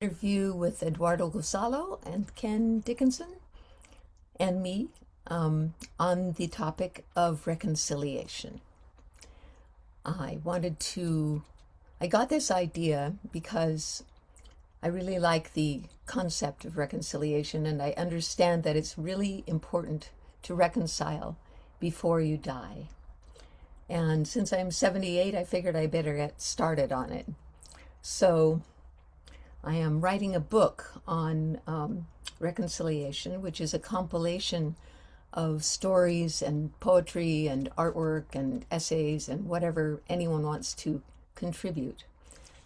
Interview with Eduardo Gonzalo and Ken Dickinson and me on the topic of reconciliation. I wanted to, I got this idea because I really like the concept of reconciliation, and I understand that it's really important to reconcile before you die. And since I'm 78, I figured I better get started on it. So I am writing a book on reconciliation, which is a compilation of stories and poetry and artwork and essays and whatever anyone wants to contribute.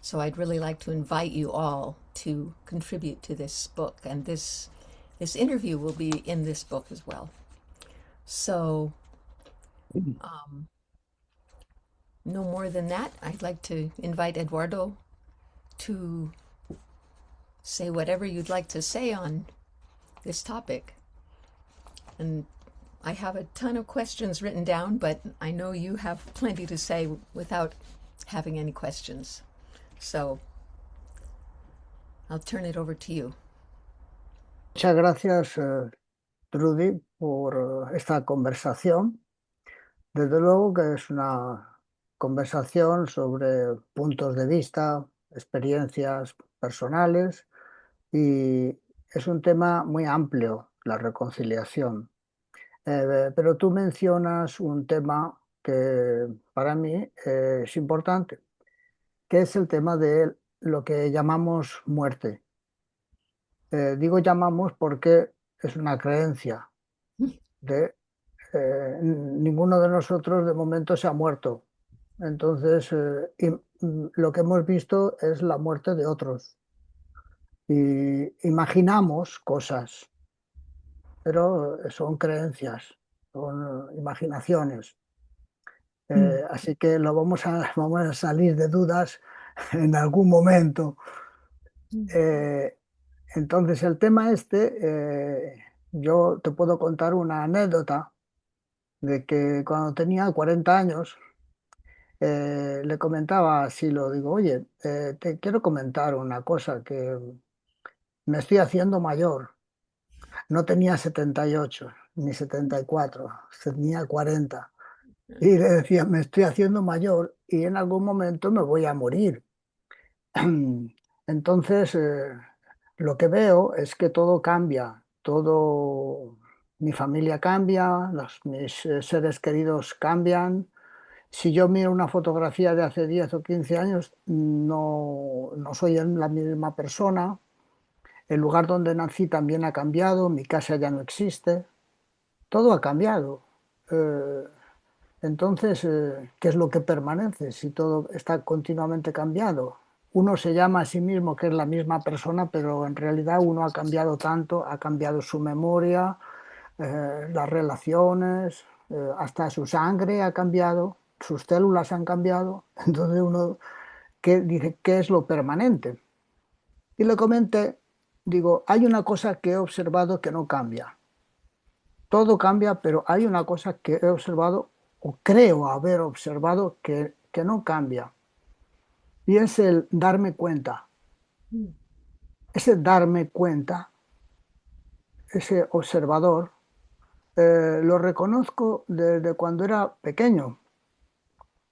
So I'd really like to invite you all to contribute to this book, and this interview will be in this book as well. So no more than that. I'd like to invite Eduardo to say whatever you'd like to say on this topic. And I have a ton of questions written down, but I know you have plenty to say without having any questions. So I'll turn it over to you. Muchas gracias, Trudy, por esta conversación. Desde luego que es una conversación sobre puntos de vista, experiencias personales, y es un tema muy amplio, la reconciliación. Pero tú mencionas un tema que para mí es importante, que es el tema de lo que llamamos muerte. Digo llamamos porque es una creencia de ninguno de nosotros de momento se ha muerto. Entonces, lo que hemos visto es la muerte de otros. Y imaginamos cosas, pero son creencias, son imaginaciones. Así que vamos a salir de dudas en algún momento. Eh, entonces, el tema yo te puedo contar una anécdota de que cuando tenía 40 años, le comentaba a Silo, digo, oye, te quiero comentar una cosa, que me estoy haciendo mayor. No tenía 78 ni 74, tenía 40. Y le decía, me estoy haciendo mayor y en algún momento me voy a morir. Entonces, lo que veo es que todo cambia, todo, mi familia cambia, mis seres queridos cambian. Si yo miro una fotografía de hace 10 o 15 años, no soy la misma persona. El lugar donde nací también ha cambiado, mi casa ya no existe, todo ha cambiado. Eh, entonces, ¿qué es lo que permanece si todo está continuamente cambiado? Uno se llama a sí mismo que es la misma persona, pero en realidad uno ha cambiado tanto, ha cambiado su memoria, las relaciones, hasta su sangre ha cambiado, sus células han cambiado. Entonces uno dice, ¿qué es lo permanente? Y le comenté, digo, hay una cosa que he observado que no cambia. Todo cambia, pero hay una cosa que he observado, o creo haber observado, que no cambia. Y es el darme cuenta. Ese darme cuenta, ese observador, lo reconozco desde cuando era pequeño.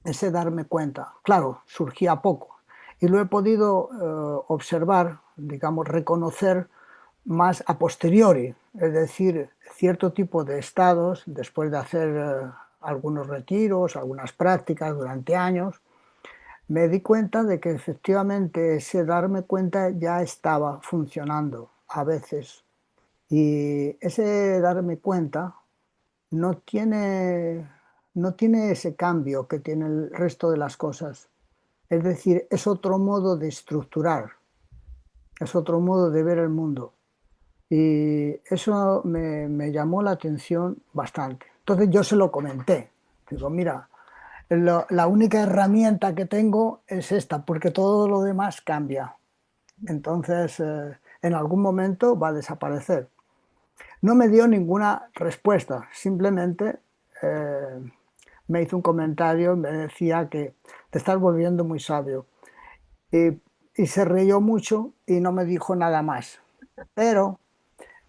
Ese darme cuenta, claro, surgía poco. Y lo he podido observar, digamos, reconocer más a posteriori, es decir, cierto tipo de estados, después de hacer algunos retiros, algunas prácticas durante años, me di cuenta de que efectivamente ese darme cuenta ya estaba funcionando a veces. Y ese darme cuenta no tiene, no tiene ese cambio que tiene el resto de las cosas. Es decir, es otro modo de estructurar, es otro modo de ver el mundo. Y eso me llamó la atención bastante. Entonces yo se lo comenté. Digo, mira, la única herramienta que tengo es esta, porque todo lo demás cambia. Entonces, en algún momento va a desaparecer. No me dio ninguna respuesta, simplemente me hizo un comentario, me decía que te estás volviendo muy sabio. Y, y se rió mucho y no me dijo nada más. Pero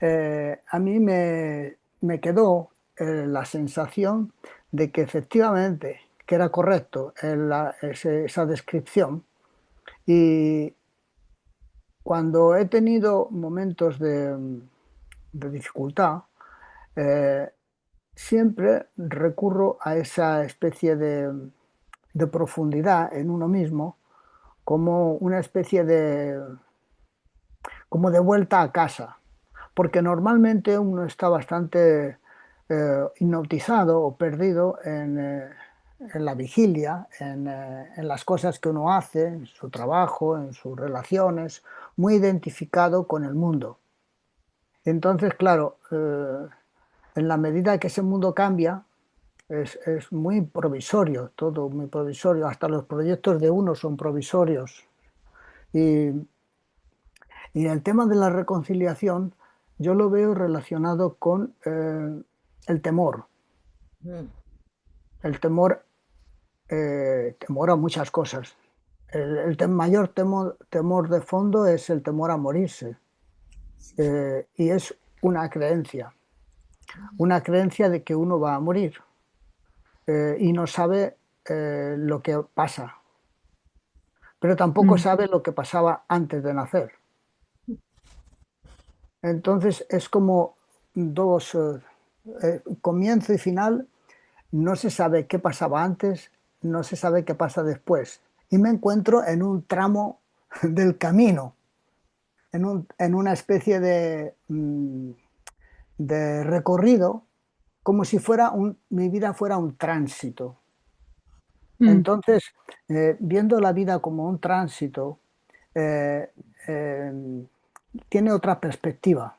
a mí me quedó la sensación de que efectivamente que era correcto esa descripción. Y cuando he tenido momentos de dificultad, eh, siempre recurro a esa especie de profundidad en uno mismo, como una especie como de vuelta a casa, porque normalmente uno está bastante hipnotizado o perdido en la vigilia, en las cosas que uno hace, en su trabajo, en sus relaciones, muy identificado con el mundo. Entonces, claro, en la medida que ese mundo cambia, es muy provisorio, todo muy provisorio, hasta los proyectos de uno son provisorios. Y, y el tema de la reconciliación yo lo veo relacionado con el temor. Mm. El temor, temor a muchas cosas. Mayor temor de fondo es el temor a morirse. Y es una creencia de que uno va a morir y no sabe lo que pasa, pero tampoco Mm. sabe lo que pasaba antes de nacer. Entonces es como dos, comienzo y final, no se sabe qué pasaba antes, no se sabe qué pasa después. Y me encuentro en un tramo del camino, en una especie de recorrido, como si mi vida fuera un tránsito. Mm. Entonces, viendo la vida como un tránsito, eh, eh, tiene otra perspectiva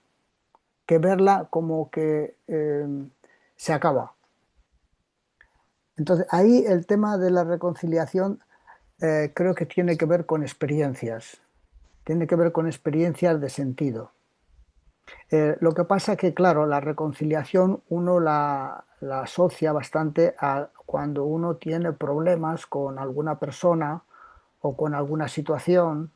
que verla como que se acaba. Entonces, ahí el tema de la reconciliación creo que tiene que ver con experiencias, tiene que ver con experiencias de sentido. Lo que pasa que, claro, la reconciliación uno la asocia bastante a cuando uno tiene problemas con alguna persona o con alguna situación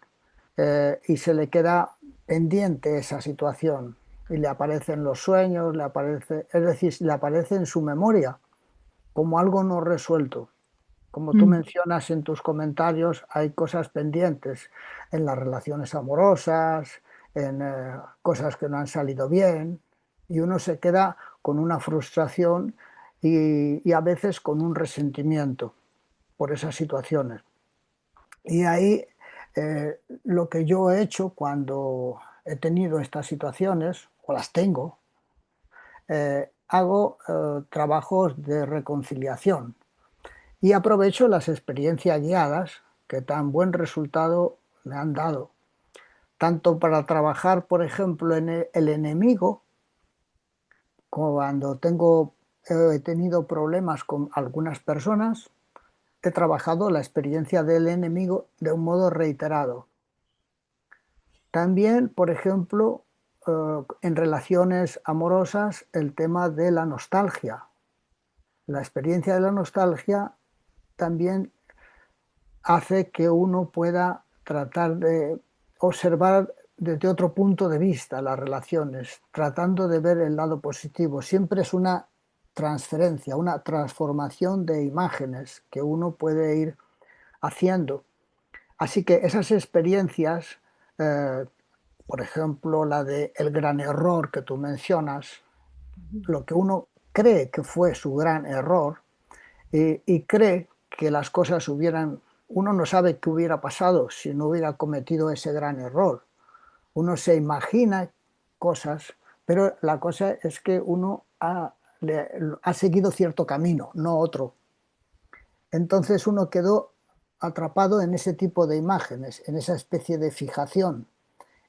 y se le queda pendiente esa situación y le aparece en los sueños, le aparece, es decir, le aparece en su memoria como algo no resuelto. Como tú Mm. mencionas en tus comentarios, hay cosas pendientes en las relaciones amorosas, en cosas que no han salido bien, y uno se queda con una frustración y a veces con un resentimiento por esas situaciones. Y ahí lo que yo he hecho cuando he tenido estas situaciones, o las tengo, hago trabajos de reconciliación y aprovecho las experiencias guiadas que tan buen resultado me han dado, tanto para trabajar, por ejemplo, en el enemigo, como cuando he tenido problemas con algunas personas, he trabajado la experiencia del enemigo de un modo reiterado. También, por ejemplo, en relaciones amorosas, el tema de la nostalgia. La experiencia de la nostalgia también hace que uno pueda tratar de observar desde otro punto de vista las relaciones, tratando de ver el lado positivo. Siempre es una transferencia, una transformación de imágenes que uno puede ir haciendo. Así que esas experiencias, eh, por ejemplo, la de el gran error que tú mencionas, lo que uno cree que fue su gran error y cree que las cosas uno no sabe qué hubiera pasado si no hubiera cometido ese gran error. Uno se imagina cosas, pero la cosa es que uno ha seguido cierto camino, no otro. Entonces uno quedó atrapado en ese tipo de imágenes, en esa especie de fijación.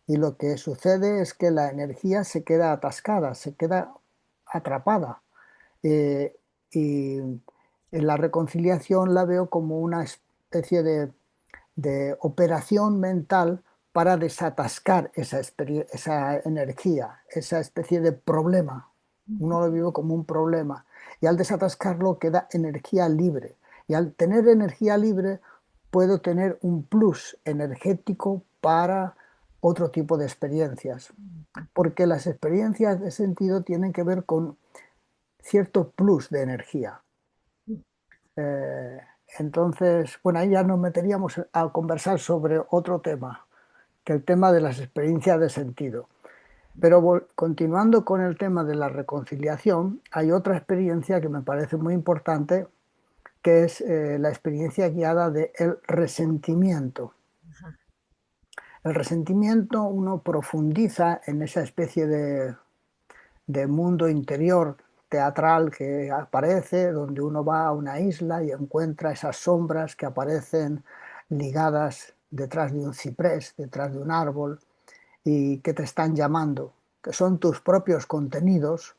Y lo que sucede es que la energía se queda atascada, se queda atrapada. Eh, y en la reconciliación la veo como una especie de operación mental para desatascar esa energía, esa especie de problema. Uno lo vive como un problema. Y al desatascarlo queda energía libre. Y al tener energía libre puedo tener un plus energético para otro tipo de experiencias, porque las experiencias de sentido tienen que ver con cierto plus de energía. Eh, entonces, bueno, ahí ya nos meteríamos a conversar sobre otro tema, que el tema de las experiencias de sentido. Pero continuando con el tema de la reconciliación, hay otra experiencia que me parece muy importante, que es la experiencia guiada del resentimiento. El resentimiento, uno profundiza en esa especie de mundo interior teatral que aparece, donde uno va a una isla y encuentra esas sombras que aparecen ligadas detrás de un ciprés, detrás de un árbol, y que te están llamando, que son tus propios contenidos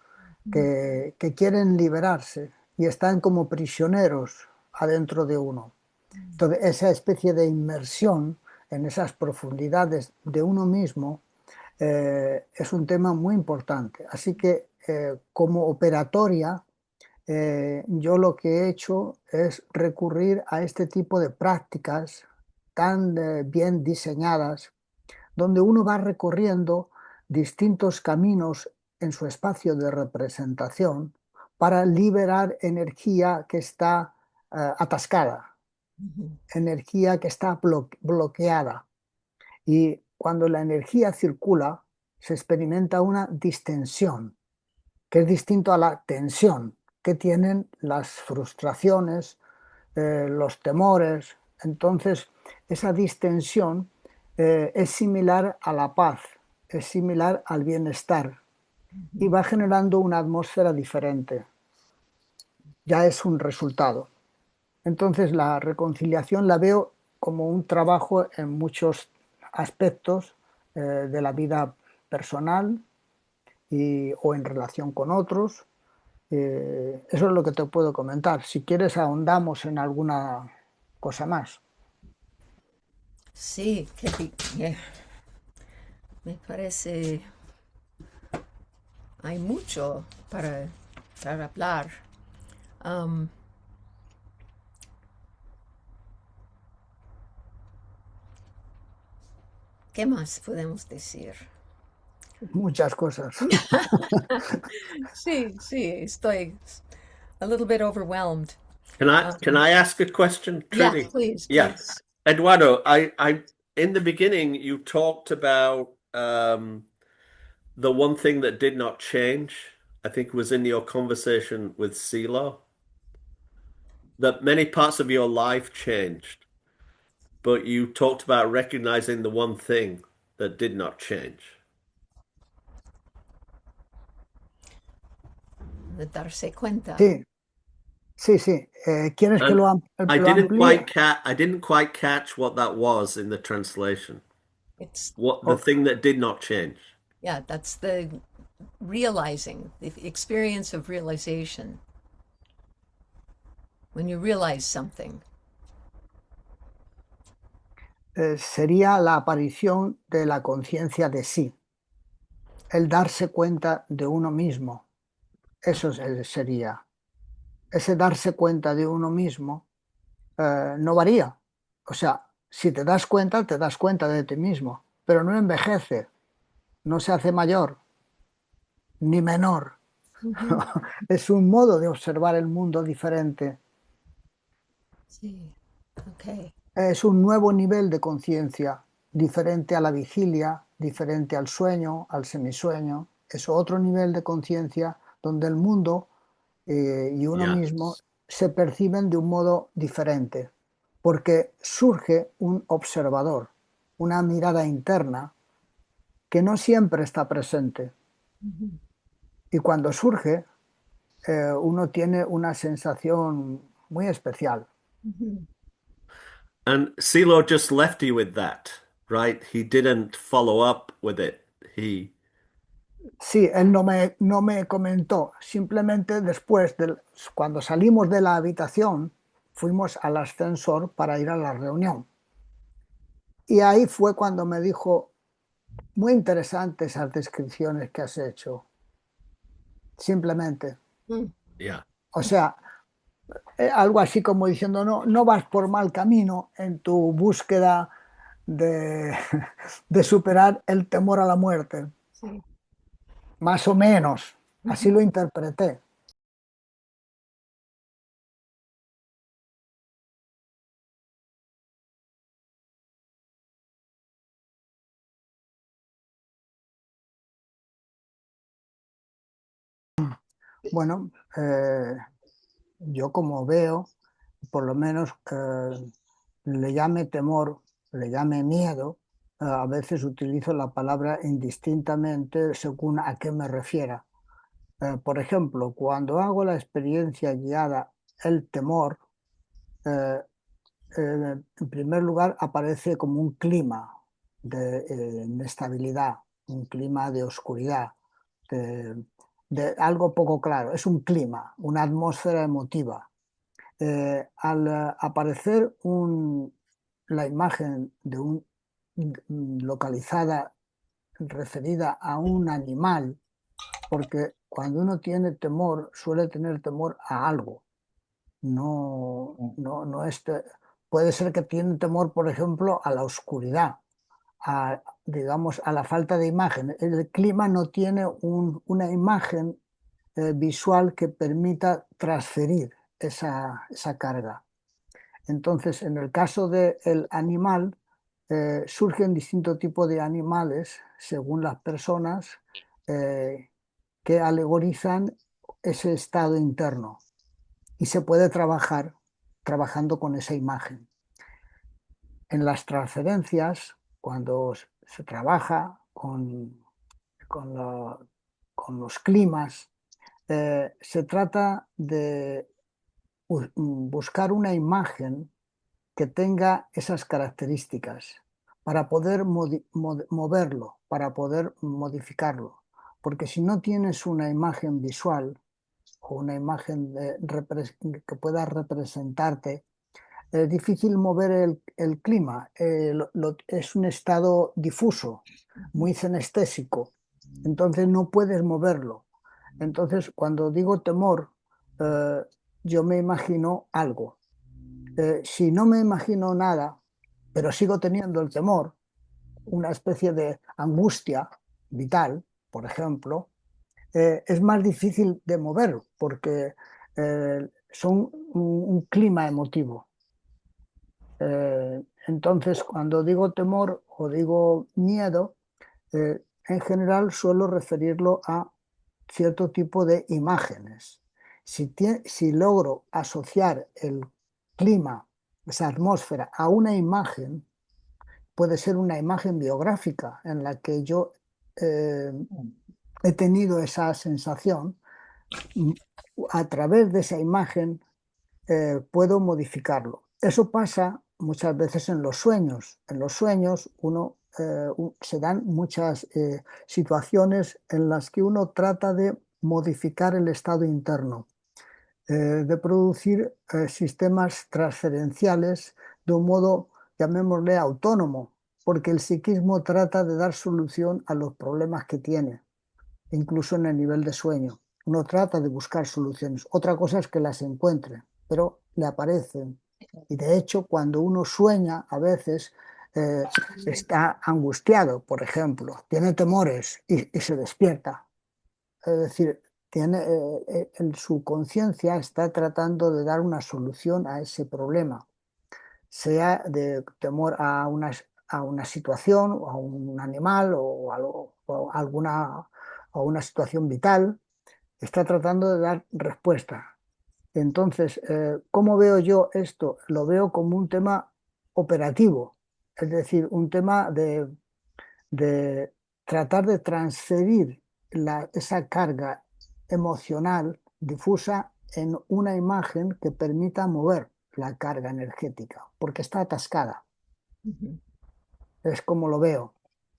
que quieren liberarse y están como prisioneros adentro de uno. Entonces, esa especie de inmersión en esas profundidades de uno mismo es un tema muy importante. Así que como operatoria, yo lo que he hecho es recurrir a este tipo de prácticas tan bien diseñadas, donde uno va recorriendo distintos caminos en su espacio de representación para liberar energía que está atascada, energía que está bloqueada. Y cuando la energía circula, se experimenta una distensión, que es distinto a la tensión que tienen las frustraciones, los temores. Entonces, esa distensión es similar a la paz, es similar al bienestar y va generando una atmósfera diferente. Ya es un resultado. Entonces, la reconciliación la veo como un trabajo en muchos aspectos de la vida personal o en relación con otros. Eso es lo que te puedo comentar. Si quieres, ahondamos en alguna cosa más. Sí, me parece, hay mucho para hablar. Um, ¿Qué más podemos decir? Muchas cosas. Sí, sí, estoy a little bit overwhelmed. Can I ask a question, Yeah, Trudy? please, Yeah. please. Eduardo, I in the beginning you talked about the one thing that did not change, I think was in your conversation with CeeLo, that many parts of your life changed, but you talked about recognizing the one thing that did not change. De darse cuenta. Sí, sí, sí. ¿Quieres que And lo amplíe? I didn't quite catch what that was in the translation. It's, What the O- thing that did not change. yeah, that's the realizing, the experience of realization. When you realize something. Sería la aparición de la conciencia de sí, el darse cuenta de uno mismo. Eso sería. Ese darse cuenta de uno mismo no varía. O sea, si te das cuenta de ti mismo, pero no envejece, no se hace mayor ni menor. Ujú. Es un modo de observar el mundo diferente. Sí, ok. Es un nuevo nivel de conciencia, diferente a la vigilia, diferente al sueño, al semisueño. Es otro nivel de conciencia donde el mundo y uno Yeah. mismo se perciben de un modo diferente, porque surge un observador, una mirada interna que no siempre está presente. Ujú, Y cuando surge, uno tiene una sensación muy especial. ujú. And CeeLo just left you with that, right? He didn't follow up with it. He, Sí, él no me comentó, simplemente después, cuando salimos de la habitación, fuimos al ascensor para ir a la reunión. Y ahí fue cuando me dijo, muy interesantes esas descripciones que has hecho, simplemente. Mm, yeah. O sea, algo así como diciendo, no, no vas por mal camino en tu búsqueda de, de superar el temor a la muerte, Sí. más o menos, así Ujú. lo interpreté. Bueno, yo como veo, por lo menos le llame temor, le llame miedo, a veces utilizo la palabra indistintamente según a qué me refiera. Por ejemplo, cuando hago la experiencia guiada, el temor, eh, en primer lugar aparece como un clima de inestabilidad, un clima de oscuridad, de, de algo poco claro. Es un clima, una atmósfera emotiva. Al aparecer la imagen de localizada, referida a un animal, porque cuando uno tiene temor, suele tener temor a algo. No, no, no puede ser que tiene temor, por ejemplo, a la oscuridad, digamos, a la falta de imagen. El clima no tiene una imagen visual que permita transferir esa carga. Entonces, en el caso del animal, surgen distintos tipos de animales según las personas que alegorizan ese estado interno y se puede trabajar trabajando con esa imagen. En las transferencias, cuando se trabaja con, con los climas, se trata de buscar una imagen que tenga esas características para poder moverlo, para poder modificarlo. Porque si no tienes una imagen visual o una imagen que pueda representarte, es difícil mover el clima. Es un estado difuso, muy cenestésico. Entonces no puedes moverlo. Entonces, cuando digo temor, eh, yo me imagino algo. Si no me imagino nada, pero sigo teniendo el temor, una especie de angustia vital, por ejemplo, es más difícil de mover porque son un clima emotivo. Entonces, cuando digo temor o digo miedo, en general suelo referirlo a cierto tipo de imágenes. Si logro asociar el clima, esa atmósfera, a una imagen, puede ser una imagen biográfica en la que yo eh, he tenido esa sensación, mm, a través de esa imagen puedo modificarlo. Eso pasa muchas veces en los sueños. En los sueños se dan muchas situaciones en las que uno trata de modificar el estado interno, de producir sistemas transferenciales de un modo, llamémosle, autónomo, porque el psiquismo trata de dar solución a los problemas que tiene, incluso en el nivel de sueño. Uno trata de buscar soluciones. Otra cosa es que las encuentre, pero le aparecen. Y de hecho, cuando uno sueña, a veces eh, está angustiado, por ejemplo, tiene temores y se despierta. Es decir, en su conciencia está tratando de dar una solución a ese problema, sea de temor a una situación, o a un animal o alguna, o una situación vital, está tratando de dar respuesta. Entonces, ¿cómo veo yo esto? Lo veo como un tema operativo, es decir, un tema de tratar de transferir esa carga emocional difusa en una imagen que permita mover la carga energética, porque está atascada. Ujú. Es como lo veo.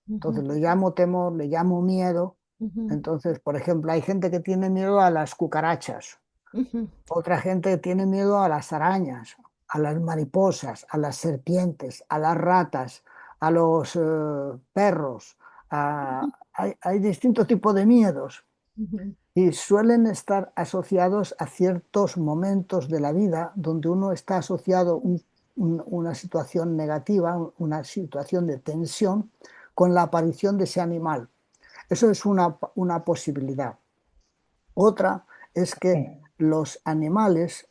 Ujú. Entonces le llamo temor, le llamo miedo. Ujú. Entonces, por ejemplo, hay gente que tiene miedo a las cucarachas, Ujú. otra gente tiene miedo a las arañas, a las mariposas, a las serpientes, a las ratas, a los perros. Hay distintos tipos de miedos. Ujú. y suelen estar asociados a ciertos momentos de la vida donde uno está asociado una situación negativa, una situación de tensión, con la aparición de ese animal. Eso es una posibilidad. Otra es que los animales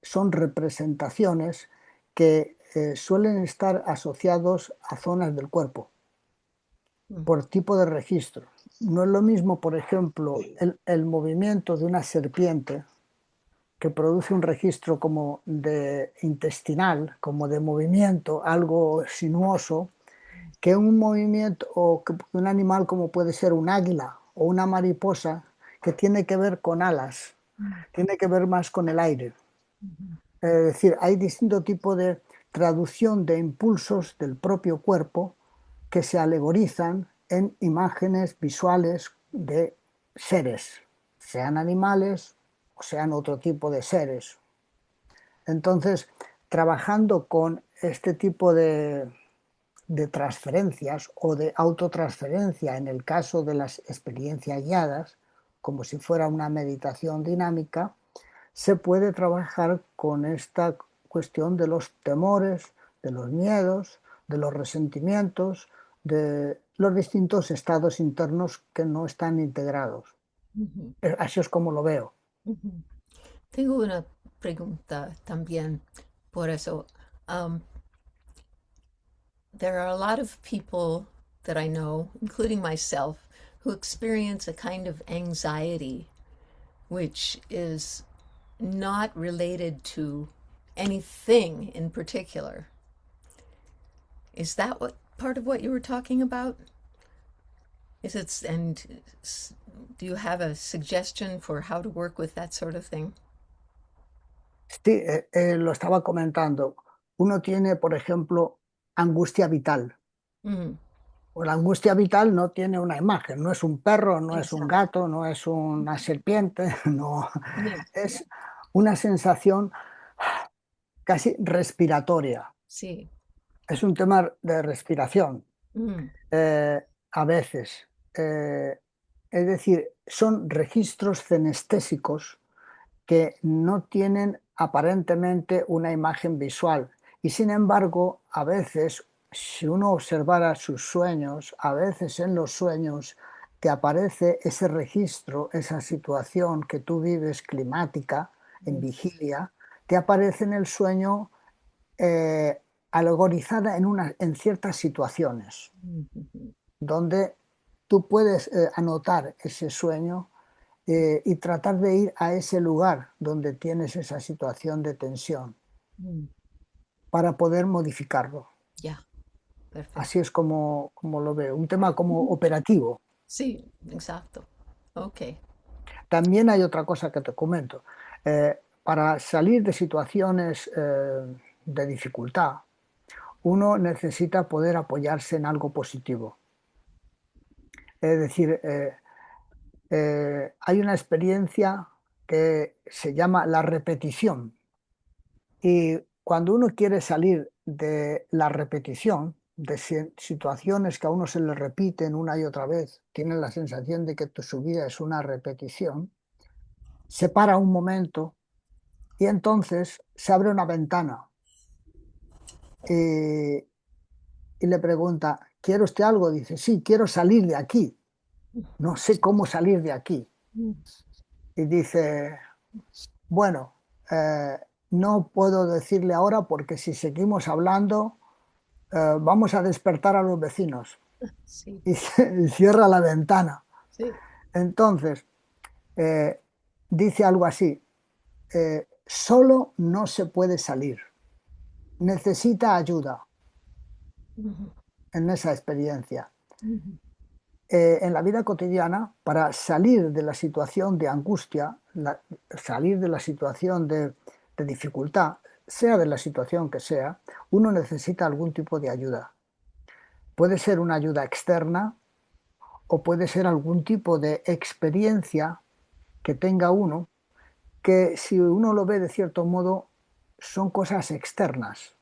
son representaciones que suelen estar asociados a zonas del cuerpo por tipo de registro. No es lo mismo, por ejemplo, el movimiento de una serpiente que produce un registro como de intestinal, como de movimiento, algo sinuoso, que un movimiento o que un animal como puede ser un águila o una mariposa que tiene que ver con alas, tiene que ver más con el aire. Es decir, hay distinto tipo de traducción de impulsos del propio cuerpo que se alegorizan en imágenes visuales de seres, sean animales o sean otro tipo de seres. Entonces, trabajando con este tipo de transferencias o de autotransferencia en el caso de las experiencias guiadas, como si fuera una meditación dinámica, se puede trabajar con esta cuestión de los temores, de los miedos, de los resentimientos, de los distintos estados internos que no están integrados. Así es como lo veo. Tengo una pregunta también por eso. Um, there are a lot of people that I know, including myself, who experience a kind of anxiety which is not related to anything in particular. Is that what part of what you were talking about? Is it, and do you have a suggestion for how to work with that sort of thing? Sí, lo estaba comentando. Uno tiene, por ejemplo, angustia vital. Mm, O la angustia vital no tiene una imagen, no es un perro, no es un exacto. gato, no es una serpiente, no, Yeah, es una sensación casi respiratoria. sí. Es un tema de respiración, Mm, eh, a veces. Es decir, son registros cenestésicos que no tienen aparentemente una imagen visual. Y sin embargo, a veces, si uno observara sus sueños, a veces en los sueños te aparece ese registro, esa situación que tú vives climática, en vigilia, te aparece en el sueño alegorizada en ciertas situaciones, mm, donde tú puedes anotar ese sueño y tratar de ir a ese lugar donde tienes esa situación de tensión mm. para poder modificarlo. Ya, perfecto. Así es como lo veo, un tema como operativo. Sí, exacto. Ok. También hay otra cosa que te comento. Para salir de situaciones de dificultad, uno necesita poder apoyarse en algo positivo. Es decir, hay una experiencia que se llama la repetición. Y cuando uno quiere salir de la repetición, de situaciones que a uno se le repiten una y otra vez, tiene la sensación de que su vida es una repetición, se para un momento y entonces se abre una ventana y, y le pregunta, ¿quiere usted algo? Dice, sí, quiero salir de aquí, no sé cómo salir de aquí. Mm, Y dice, bueno, no puedo decirle ahora porque si seguimos hablando vamos a despertar a los vecinos sí, y, y cierra la ventana. sí. Entonces, eh, dice algo así, solo no se puede salir, necesita ayuda Ujú, en esa experiencia. ujú, En la vida cotidiana, para salir de la situación de angustia, salir de la situación de dificultad, sea de la situación que sea, uno necesita algún tipo de ayuda. Puede ser una ayuda externa o puede ser algún tipo de experiencia que tenga uno que si uno lo ve de cierto modo son cosas externas.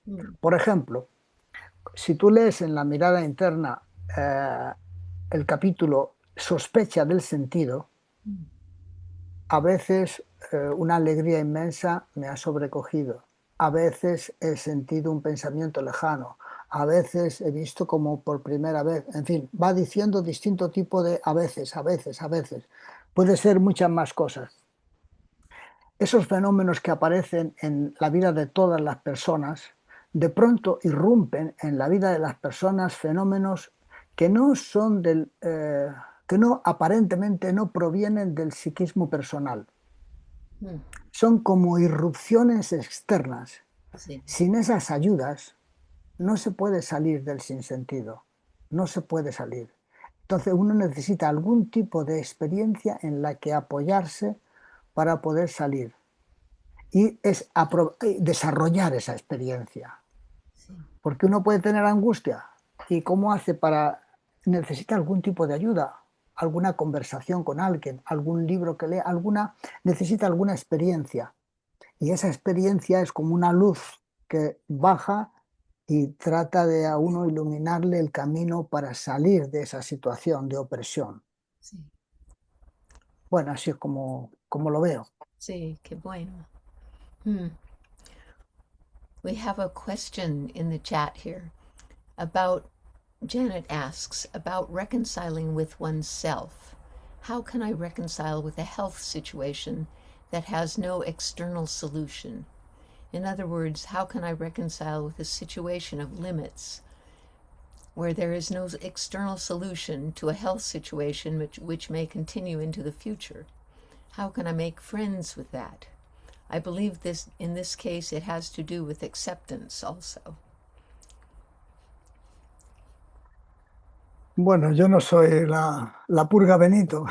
mm, Por ejemplo, si tú lees en la mirada interna eh, el capítulo Sospecha del sentido, A veces una alegría inmensa me ha sobrecogido. A veces he sentido un pensamiento lejano. A veces he visto como por primera vez. En fin, va diciendo distinto tipo de a veces, a veces, a veces. Puede ser muchas más cosas. Esos fenómenos que aparecen en la vida de todas las personas, de pronto irrumpen en la vida de las personas fenómenos que no son que no aparentemente no provienen del psiquismo personal. Mm. Son como irrupciones externas. Sí, Sin esas ayudas no se puede salir del sinsentido, no se puede salir. Entonces uno necesita algún tipo de experiencia en la que apoyarse para poder salir y es desarrollar esa experiencia, sí, porque uno puede tener angustia y cómo hace para necesita algún tipo de ayuda, alguna conversación con alguien, algún libro que lea, necesita alguna experiencia. Y esa experiencia es como una luz que baja y trata de a uno iluminarle el camino para salir de esa situación de opresión. sí, Bueno, así es como lo veo. sí, qué bueno. Hmm. We have a question in the chat here about, Janet asks, about reconciling with oneself. How can I reconcile with a health situation that has no external solution? In other words, how can I reconcile with a situation of limits where there is no external solution to a health situation which may continue into the future? How can I make friends with that? I believe in this case it has to do with acceptance also. Bueno, yo no soy la purga Benito.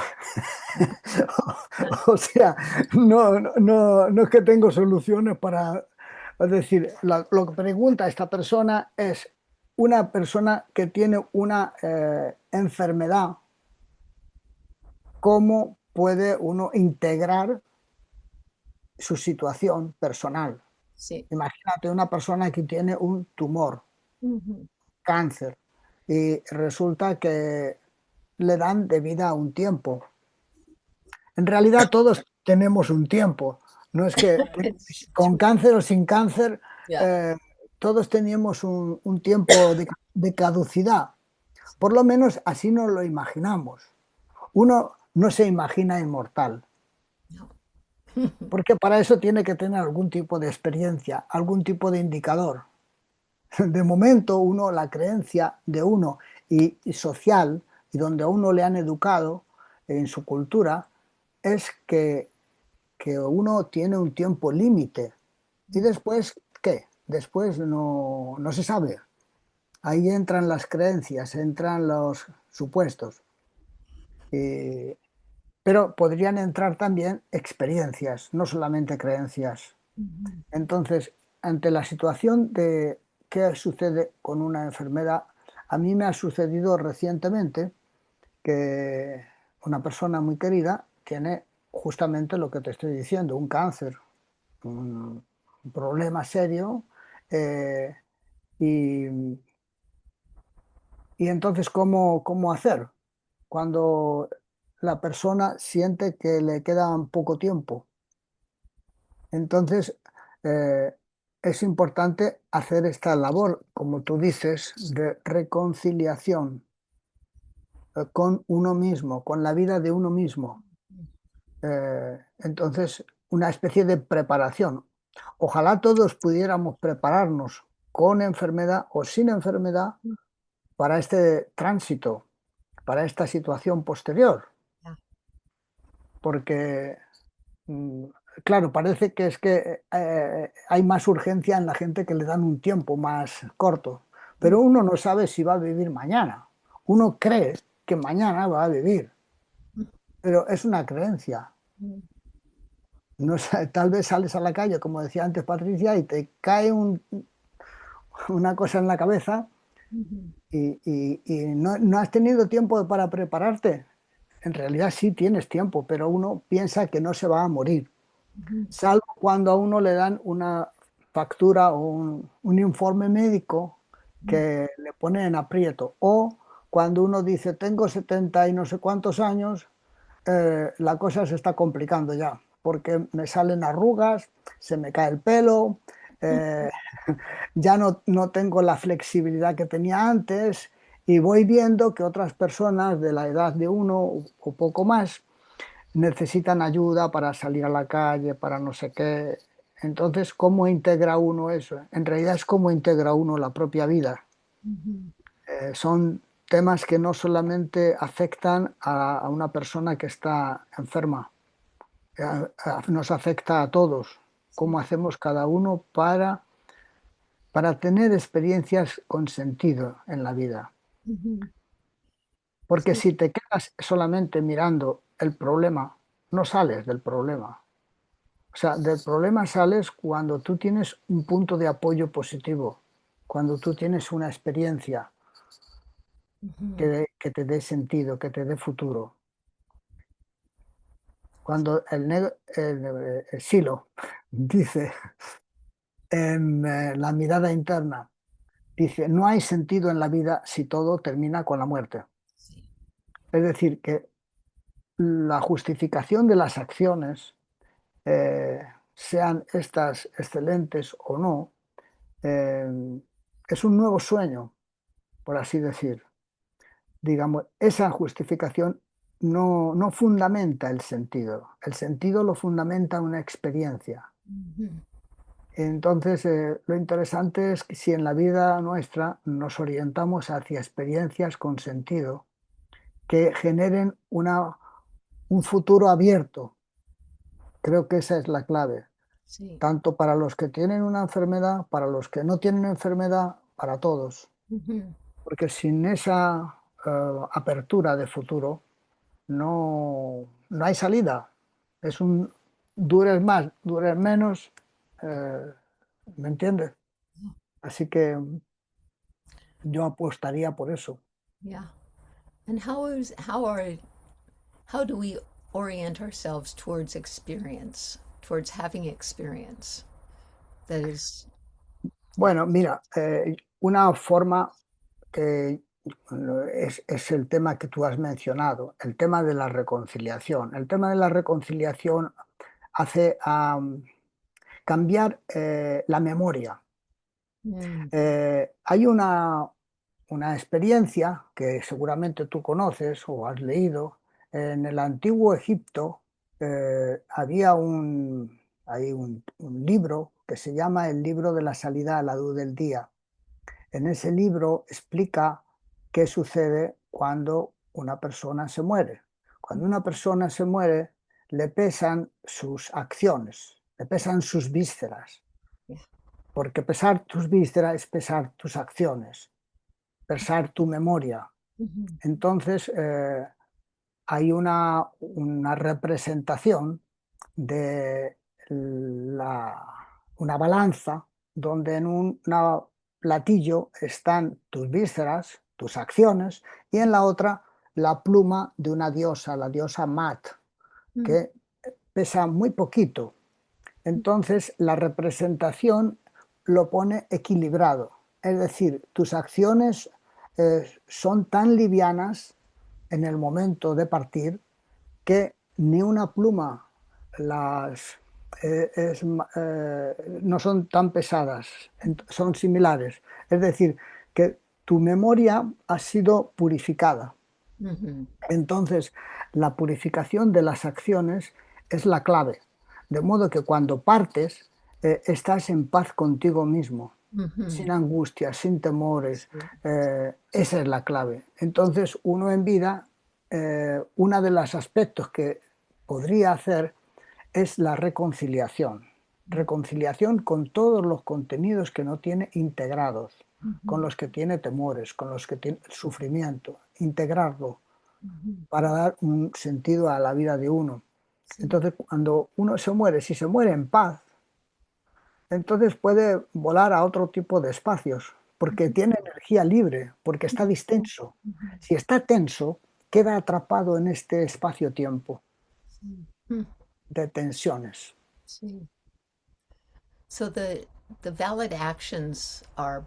O sea, no es que tengo soluciones para... Es decir, lo que pregunta esta persona es una persona que tiene una enfermedad, ¿cómo puede uno integrar su situación personal? Sí. Imagínate una persona que tiene un tumor, Ujú. cáncer, y resulta que le dan de vida un tiempo. En realidad todos tenemos un tiempo. No es que It's con true. cáncer o sin cáncer, Yeah. eh, todos teníamos un tiempo de caducidad. Por lo menos así nos lo imaginamos. Uno no se imagina inmortal, No. porque para eso tiene que tener algún tipo de experiencia, algún tipo de indicador. De momento, la creencia de uno y social, y donde a uno le han educado en su cultura, es que uno tiene un tiempo límite. ¿Y después qué? Después no se sabe. Ahí entran las creencias, entran los supuestos. Eh, pero podrían entrar también experiencias, no solamente creencias. Mhm. Entonces, ante la situación de qué sucede con una enfermedad, a mí me ha sucedido recientemente que una persona muy querida tiene justamente lo que te estoy diciendo, un cáncer, un problema serio, eh, y, y entonces ¿cómo hacer cuando la persona siente que le queda poco tiempo? Entonces, eh, es importante hacer esta labor, como tú dices, de reconciliación con uno mismo, con la vida de uno mismo. Entonces, una especie de preparación. Ojalá todos pudiéramos prepararnos con enfermedad o sin enfermedad para este tránsito, para esta situación posterior, Yeah. porque Mm, claro, parece que es que hay más urgencia en la gente que le dan un tiempo más corto, pero uno no sabe si va a vivir mañana. Uno cree que mañana va a vivir, pero es una creencia. Mhm. No, tal vez sales a la calle, como decía antes Patricia, y te cae una cosa en la cabeza Mhm. y no has tenido tiempo para prepararte. En realidad sí tienes tiempo, pero uno piensa que no se va a morir. Mhm. Salvo cuando a uno le dan una factura o un informe médico que le pone en aprieto. O cuando uno dice, tengo 70 y no sé cuántos años, la cosa se está complicando ya, porque me salen arrugas, se me cae el pelo, eh, ya no tengo la flexibilidad que tenía antes y voy viendo que otras personas de la edad de uno o poco más necesitan ayuda para salir a la calle, para no sé qué. Entonces, ¿cómo integra uno eso? En realidad es cómo integra uno la propia vida. Son temas que no solamente afectan a una persona que está enferma, nos afecta a todos. Sí. ¿Cómo hacemos cada uno para tener experiencias con sentido en la vida? Ujú. Porque Sí. si te quedas solamente mirando el problema, no sales del problema. O sea, del problema sales cuando tú tienes un punto de apoyo positivo, cuando tú tienes una experiencia Ujú. que te dé sentido, que te dé futuro. Cuando el Silo dice en la mirada interna, dice, no hay sentido en la vida si todo termina con la muerte. Sí. Es decir, que la justificación de las acciones, sean estas excelentes o no, eh, es un nuevo sueño, por así decir. Digamos, esa justificación no fundamenta el sentido lo fundamenta una experiencia. Ujú. Entonces, lo interesante es que si en la vida nuestra nos orientamos hacia experiencias con sentido que generen un futuro abierto, creo que esa es la clave, Sí. tanto para los que tienen una enfermedad, para los que no tienen enfermedad, para todos. Ujú. Porque sin esa apertura de futuro no hay salida. Es un dures más, dures menos, eh, ¿me entiendes? Así que yo apostaría por eso. Yeah. And how do we orient ourselves towards experience, towards having experience that is, Bueno, mira, una forma que es el tema que tú has mencionado, el tema de la reconciliación. El tema de la reconciliación hace cambiar la memoria. mm, Hay una experiencia que seguramente tú conoces o has leído. En el antiguo Egipto había hay un libro que se llama el libro de la salida a la luz del día. En ese libro explica qué sucede cuando una persona se muere. Cuando una persona se muere, le pesan sus acciones, le pesan sus vísceras, yeah. porque pesar tus vísceras es pesar tus acciones, pesar tu memoria. Mhm. Entonces, hay una representación de la, una balanza donde en un platillo están tus vísceras, tus acciones, y en la otra la pluma de una diosa, la diosa Mat, Mm. que pesa muy poquito. Entonces, la representación lo pone equilibrado. Es decir, tus acciones son tan livianas en el momento de partir que ni una pluma las, no son tan pesadas, son similares. Es decir, que tu memoria ha sido purificada. Mhm. Entonces, la purificación de las acciones es la clave. De modo que cuando partes, estás en paz contigo mismo, Mhm. sin angustias, sin temores. Sí. Esa es la clave. Entonces, uno en vida, uno de los aspectos que podría hacer es la reconciliación. Reconciliación con todos los contenidos que no tiene integrados, con Mhm. los que tiene temores, con los que tiene sufrimiento, integrarlo Mhm. para dar un sentido a la vida de uno. Sí. Entonces, cuando uno se muere, si se muere en paz, entonces puede volar a otro tipo de espacios, porque tiene energía libre, porque está distenso. Mhm. Si está tenso, queda atrapado en este espacio-tiempo Sí. Mm. de tensiones. Sí. So the valid actions are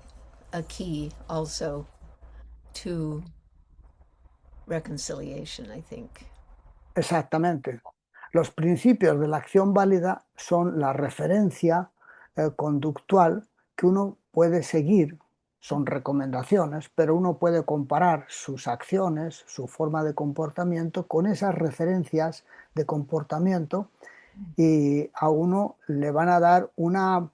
a key also to reconciliation, I think. Exactamente. Los principios de la acción válida son la referencia conductual que uno puede seguir, son recomendaciones, pero uno puede comparar sus acciones, su forma de comportamiento con esas referencias de comportamiento y a uno le van a dar una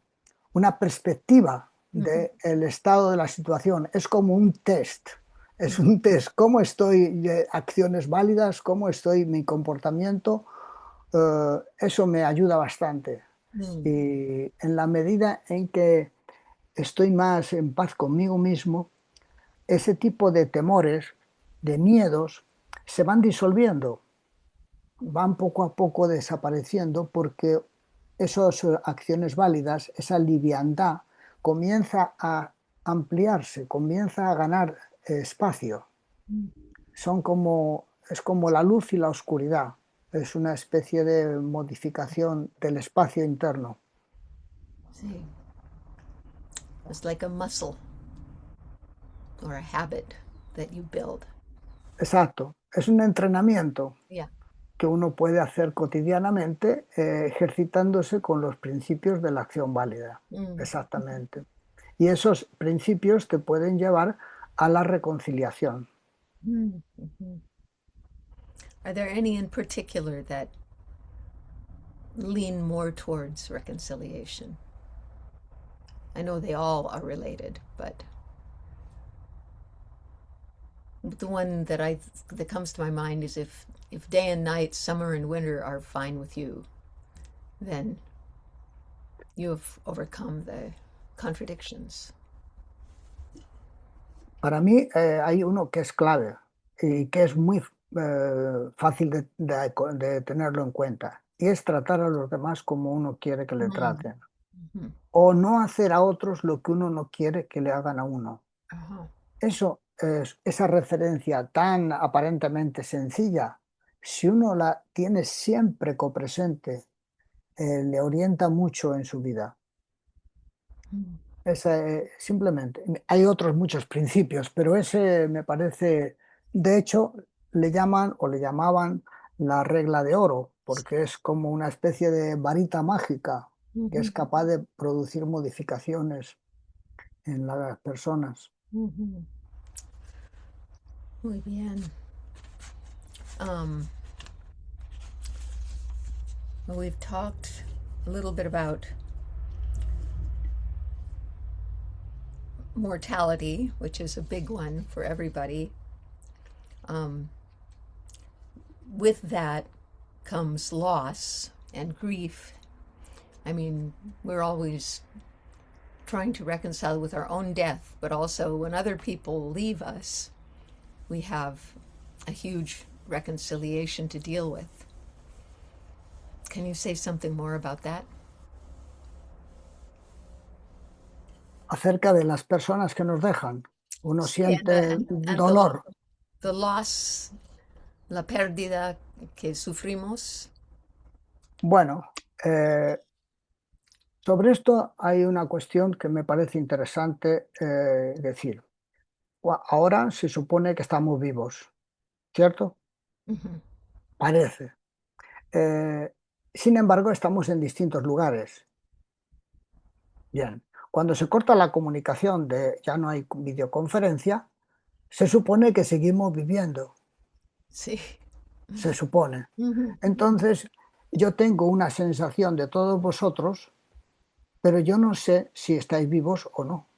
perspectiva Ujú. del estado de la situación. Es como un test. Es un test. ¿Cómo estoy? Acciones válidas, cómo estoy mi comportamiento. Eso me ayuda bastante. Mm. Y en la medida en que estoy más en paz conmigo mismo, ese tipo de temores, de miedos, se van disolviendo, van poco a poco desapareciendo porque esas acciones válidas, esa liviandad, comienza a ampliarse, comienza a ganar espacio. Mm. Es como la luz y la oscuridad. Es una especie de modificación del espacio interno. Sí. It's like a muscle or a habit that you build. Exacto. Es un entrenamiento Yeah. que uno puede hacer cotidianamente ejercitándose con los principios de la acción válida. Mm. Exactamente. Y esos principios te pueden llevar a la reconciliación. Mm. Mhm. Are there any in particular that lean more towards reconciliation? I know they all are related, but the one that comes to my mind is if day and night, summer and winter are fine with you, then you have overcome the contradictions. Para mí hay uno que es clave y que es muy fácil de tenerlo en cuenta, y es tratar a los demás como uno quiere que le Mm. traten, Mhm. o no hacer a otros lo que uno no quiere que le hagan a uno. Uh-huh. Esa referencia tan aparentemente sencilla, si uno la tiene siempre copresente, le orienta mucho en su vida. Mm. Simplemente, hay otros muchos principios, pero ese me parece, de hecho, le llaman o le llamaban la regla de oro, porque es como una especie de varita mágica que es Mhm. capaz de producir modificaciones en las personas. Mhm. Muy bien. Um, well, we've talked a little bit about mortality, which is a big one for everybody. Um, with that comes loss and grief. I mean, we're always trying to reconcile with our own death, but also when other people leave us, we have a huge reconciliation to deal with. Can you say something more about that? Acerca de las personas que nos dejan, uno Sí, siente and dolor. the loss, la pérdida que sufrimos. Bueno, eh, sobre esto hay una cuestión que me parece interesante decir. Ahora se supone que estamos vivos, ¿cierto? Mhm. Parece. Eh, Sin embargo, estamos en distintos lugares. Bien, cuando se corta la comunicación ya no hay videoconferencia, se supone que seguimos viviendo, Sí. se supone. Mhm. Entonces, yo tengo una sensación de todos vosotros, pero yo no sé si estáis vivos o no.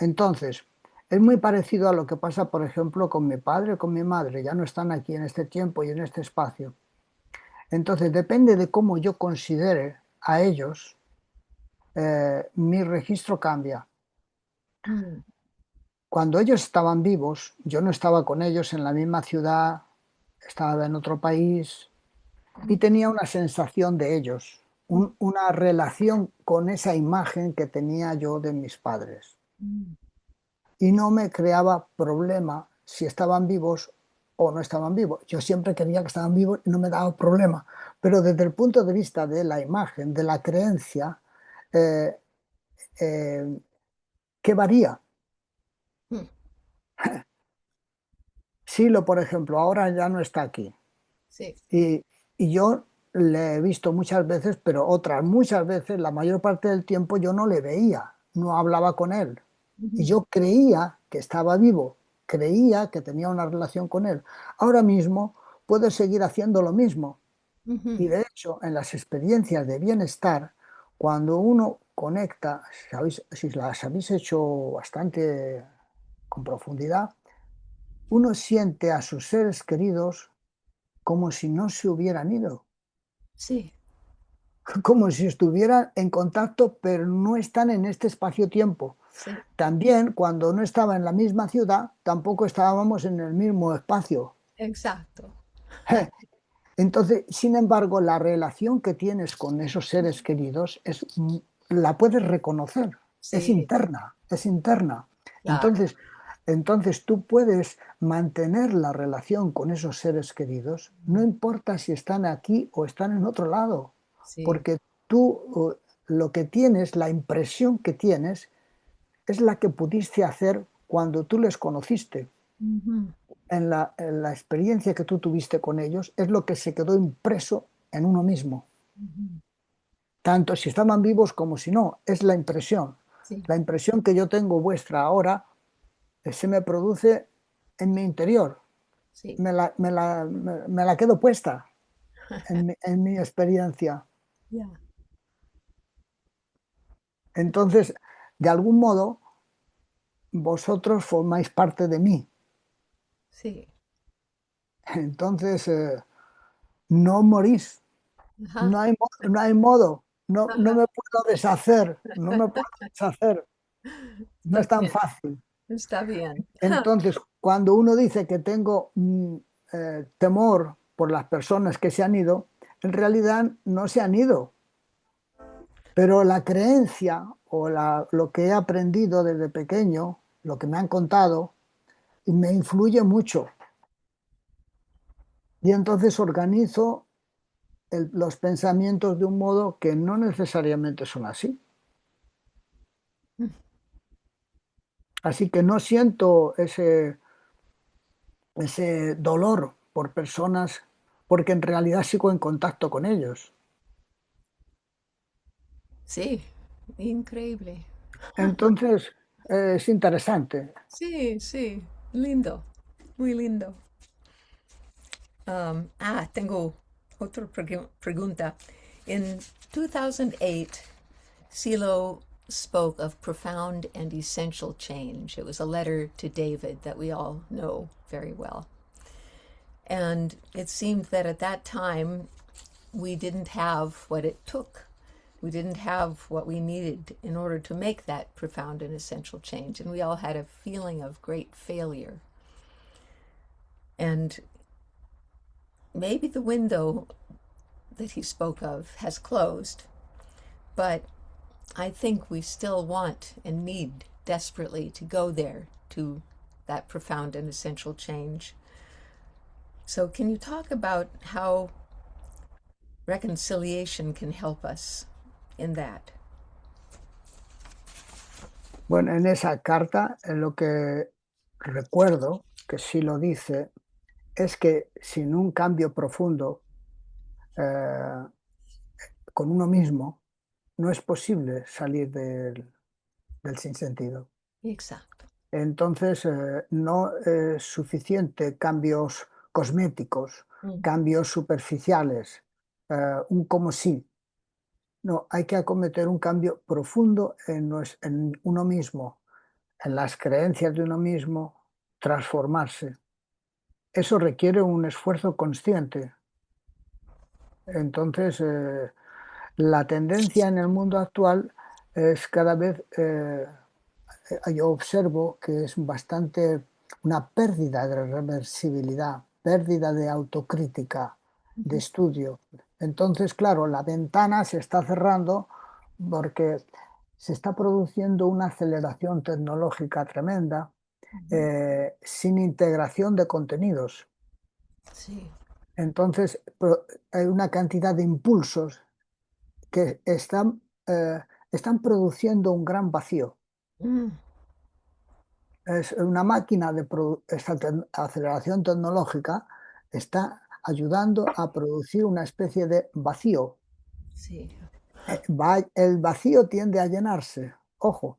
Entonces, es muy parecido a lo que pasa, por ejemplo, con mi padre o con mi madre. Ya no están aquí en este tiempo y en este espacio. Entonces, depende de cómo yo considere a ellos, mi registro cambia. Mm. Cuando ellos estaban vivos, yo no estaba con ellos en la misma ciudad, estaba en otro país y tenía una sensación de ellos, una relación con esa imagen que tenía yo de mis padres. Mm. Y no me creaba problema si estaban vivos o no estaban vivos. Yo siempre quería que estaban vivos y no me daba problema. Pero desde el punto de vista de la imagen, de la creencia, eh, eh, ¿qué varía? Mm. Silo, por ejemplo, ahora ya no está aquí. Sí. Y yo le he visto muchas veces, pero otras muchas veces, la mayor parte del tiempo yo no le veía, no hablaba con él. Y Ujú, yo creía que estaba vivo, creía que tenía una relación con él. Ahora mismo puedo seguir haciendo lo mismo. ujú. Y de hecho, en las experiencias de bienestar, cuando uno conecta, si las habéis hecho bastante con profundidad, uno siente a sus seres queridos como si no se hubieran ido, Sí, como si estuvieran en contacto, pero no están en este espacio-tiempo. sí, También cuando no estaba en la misma ciudad, tampoco estábamos en el mismo espacio. exacto. Entonces, sin embargo, la relación que tienes con esos seres queridos la puedes reconocer, es Sí, interna, es interna. claro. Entonces, entonces tú puedes mantener la relación con esos seres queridos, no importa si están aquí o están en otro lado, Sí. porque tú lo que tienes, la impresión que tienes, es la que pudiste hacer cuando tú les conociste. Ujú, En la experiencia que tú tuviste con ellos, es lo que se quedó impreso en uno mismo, ujú. tanto si estaban vivos como si no, es la impresión. Sí, La impresión que yo tengo vuestra ahora se me produce en mi interior, sí. me la quedo puesta en mi experiencia. Ya, Entonces, de algún modo, vosotros formáis parte de mí. sí. Entonces, no morís, Ajá, no hay modo, no ajá. me puedo deshacer, no me puedo deshacer, no Está es tan bien, fácil. está bien. Entonces, cuando uno dice que tengo temor por las personas que se han ido, en realidad no se han ido, pero la creencia o lo que he aprendido desde pequeño, lo que me han contado, me influye mucho. Y entonces organizo los pensamientos de un modo que no necesariamente son así. Así que no siento ese dolor por personas porque en realidad sigo en contacto con ellos. Sí, increíble. Entonces, es interesante. Sí, sí, lindo, muy lindo. Tengo otra pregunta. In 2008, Silo spoke of profound and essential change. It was a letter to David that we all know very well. And it seemed that at that time, we didn't have what it took. We didn't have what we needed in order to make that profound and essential change. And we all had a feeling of great failure. And maybe the window that he spoke of has closed, but I think we still want and need desperately to go there to that profound and essential change. So, can you talk about how reconciliation can help us in that? Bueno, en esa carta, en lo que recuerdo, que sí lo dice, es que sin un cambio profundo eh, con uno mismo, no es posible salir del sinsentido. Exacto. Entonces, no es suficiente cambios cosméticos, Mm. cambios superficiales, un como sí. No, hay que acometer un cambio profundo en uno mismo, en las creencias de uno mismo, transformarse. Eso requiere un esfuerzo consciente. Entonces, la tendencia en el mundo actual es cada vez, yo observo que es bastante una pérdida de reversibilidad, pérdida de autocrítica, de Mhm. estudio. Entonces, claro, la ventana se está cerrando porque se está produciendo una aceleración tecnológica tremenda, Mhm. sin integración de contenidos. Sí. Entonces, hay una cantidad de impulsos que están produciendo un gran vacío. Mm. Es una máquina esta aceleración tecnológica está ayudando a producir una especie de vacío. Sí. El vacío tiende a llenarse, ojo,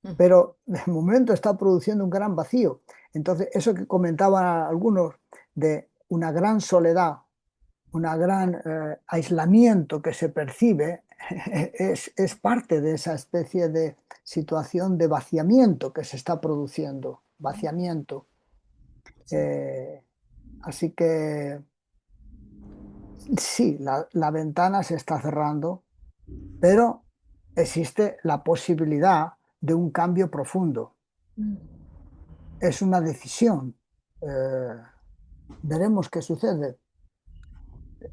Mm. pero de momento está produciendo un gran vacío. Entonces, eso que comentaban algunos de una gran soledad, un gran aislamiento que se percibe, es parte de esa especie de situación de vaciamiento que se está produciendo, vaciamiento. Sí. Eh, Así que sí, la ventana se está cerrando, pero existe la posibilidad de un cambio profundo. Mm. Es una decisión. Eh, Veremos qué sucede.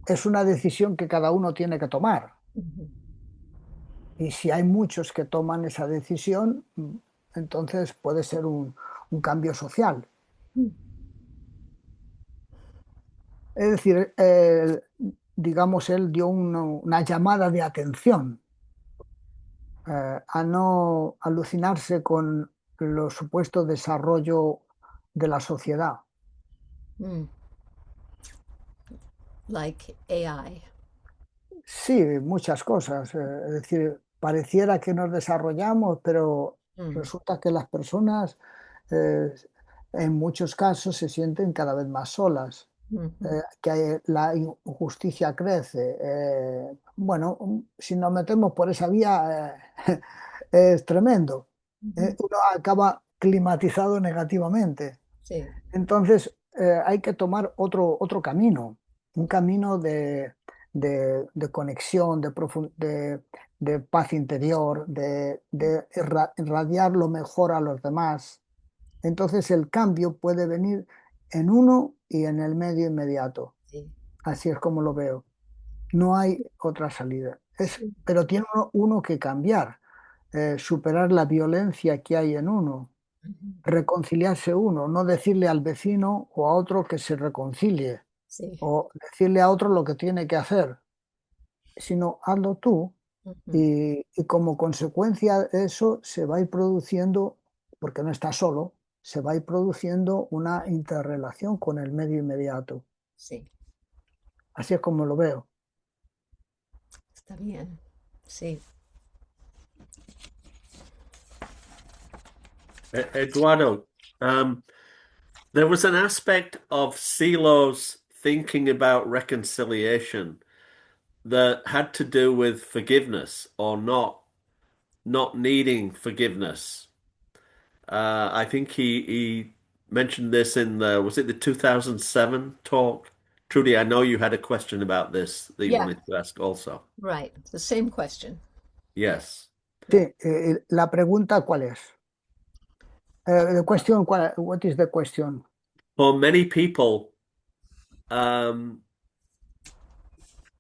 Es una decisión que cada uno tiene que tomar. Mhm. Y si hay muchos que toman esa decisión, entonces puede ser un cambio social. Mm. Es decir, digamos, él dio una llamada de atención a no alucinarse con los supuestos desarrollo de la sociedad. Mm. Like AI. Sí, muchas cosas. Es decir, pareciera que nos desarrollamos, pero Mm. resulta que las personas eh, en muchos casos se sienten cada vez más solas, Mhm. la injusticia crece. Bueno, si nos metemos por esa vía, es tremendo. Mhm. Uno acaba climatizado negativamente. Sí. Entonces, hay que tomar otro camino, un camino de conexión, de paz interior, de irradiar lo mejor a los demás. Entonces, el cambio puede venir en uno y en el medio inmediato. Sí. Así es como lo veo. No hay otra salida. Sí. Pero tiene uno que cambiar, superar la violencia que hay en uno, Mhm. reconciliarse uno, no decirle al vecino o a otro que se reconcilie Sí. o decirle a otro lo que tiene que hacer, sino hazlo tú Mhm. y como consecuencia de eso se va a ir produciendo, porque no está solo, se va a ir produciendo una interrelación con el medio inmediato. Sí. Así es como lo veo. Está bien. Sí. Eduardo, there was an aspect of Silo's thinking about reconciliation that had to do with forgiveness or not needing forgiveness. I think he mentioned this in the was it the 2007 talk? Trudy, I know you had a question about this that you Yeah. wanted to ask also. Right. The same question. Yes. Sí, Yeah. la pregunta ¿cuál es? The question, what is the question? For many people, um,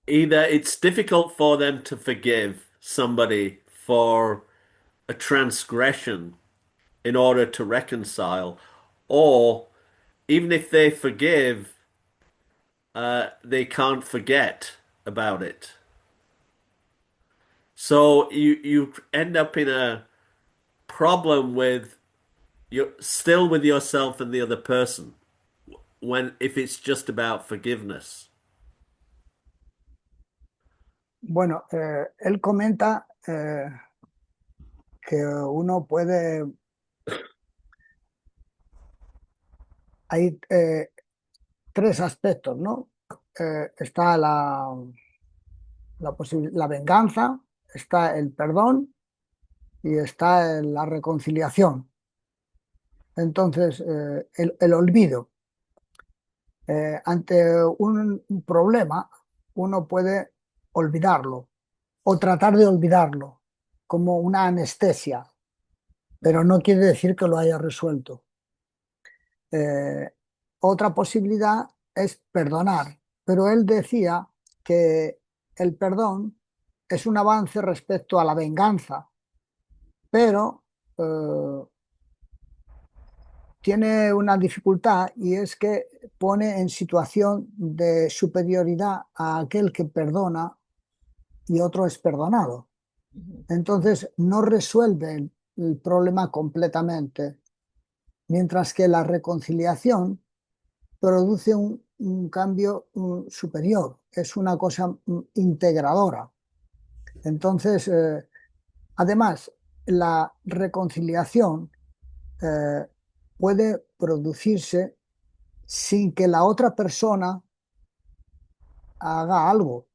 either it's difficult for them to forgive somebody for a transgression in order to reconcile, or even if they forgive, they can't forget about it. So you end up in a problem with you still with yourself and the other person when if it's just about forgiveness. Bueno, él comenta que uno puede, hay tres aspectos, ¿no? Está la venganza, está el perdón y está la reconciliación. Entonces, el olvido. Ante un problema, uno puede olvidarlo o tratar de olvidarlo como una anestesia, pero no quiere decir que lo haya resuelto. Eh, Otra posibilidad es perdonar, pero él decía que el perdón es un avance respecto a la venganza, pero eh, tiene una dificultad y es que pone en situación de superioridad a aquel que perdona y otro es perdonado. Mhm. Entonces no resuelve el problema completamente. mientras que la reconciliación produce un cambio superior, es una cosa integradora. Entonces, además, la reconciliación puede producirse sin que la otra persona haga algo,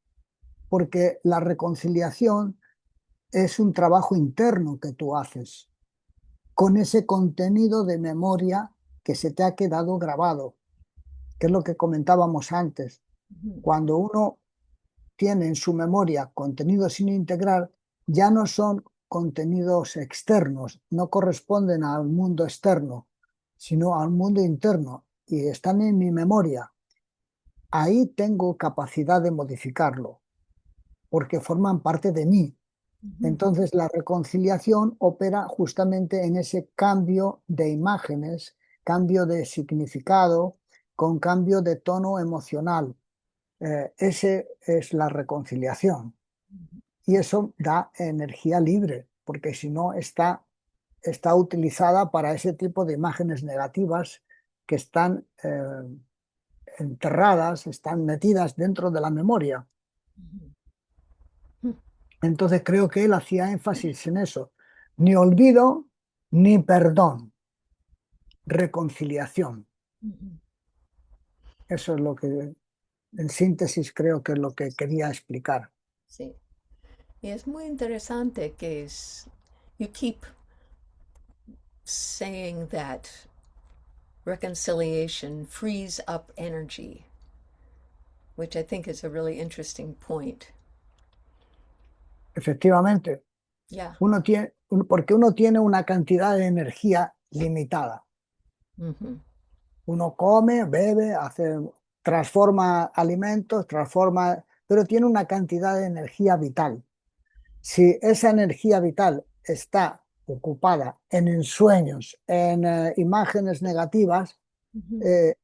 porque la reconciliación es un trabajo interno que tú haces con ese contenido de memoria que se te ha quedado grabado, que es lo que comentábamos antes. Cuando uno tiene en su memoria contenidos sin integrar, ya no son contenidos externos, no corresponden al mundo externo, sino al mundo interno y están en mi memoria. Ahí tengo capacidad de modificarlo, porque forman parte de mí. Entonces la reconciliación opera justamente en ese cambio de imágenes, cambio de significado, con cambio de tono emocional. Ese es la reconciliación. Y eso da energía libre, porque si no está utilizada para ese tipo de imágenes negativas que están enterradas, están metidas dentro de la memoria. Entonces creo que él hacía énfasis en eso. Ni olvido, ni perdón. Reconciliación. Eso es lo que, en síntesis, creo que es lo que quería explicar. Sí. Y es muy interesante que you keep saying that reconciliation frees up energy, which I think is a really interesting point. Efectivamente, Yeah. porque uno tiene una cantidad de energía limitada. Uno come, bebe, transforma alimentos, pero tiene una cantidad de energía vital. Si esa energía vital está ocupada en ensueños, en imágenes negativas,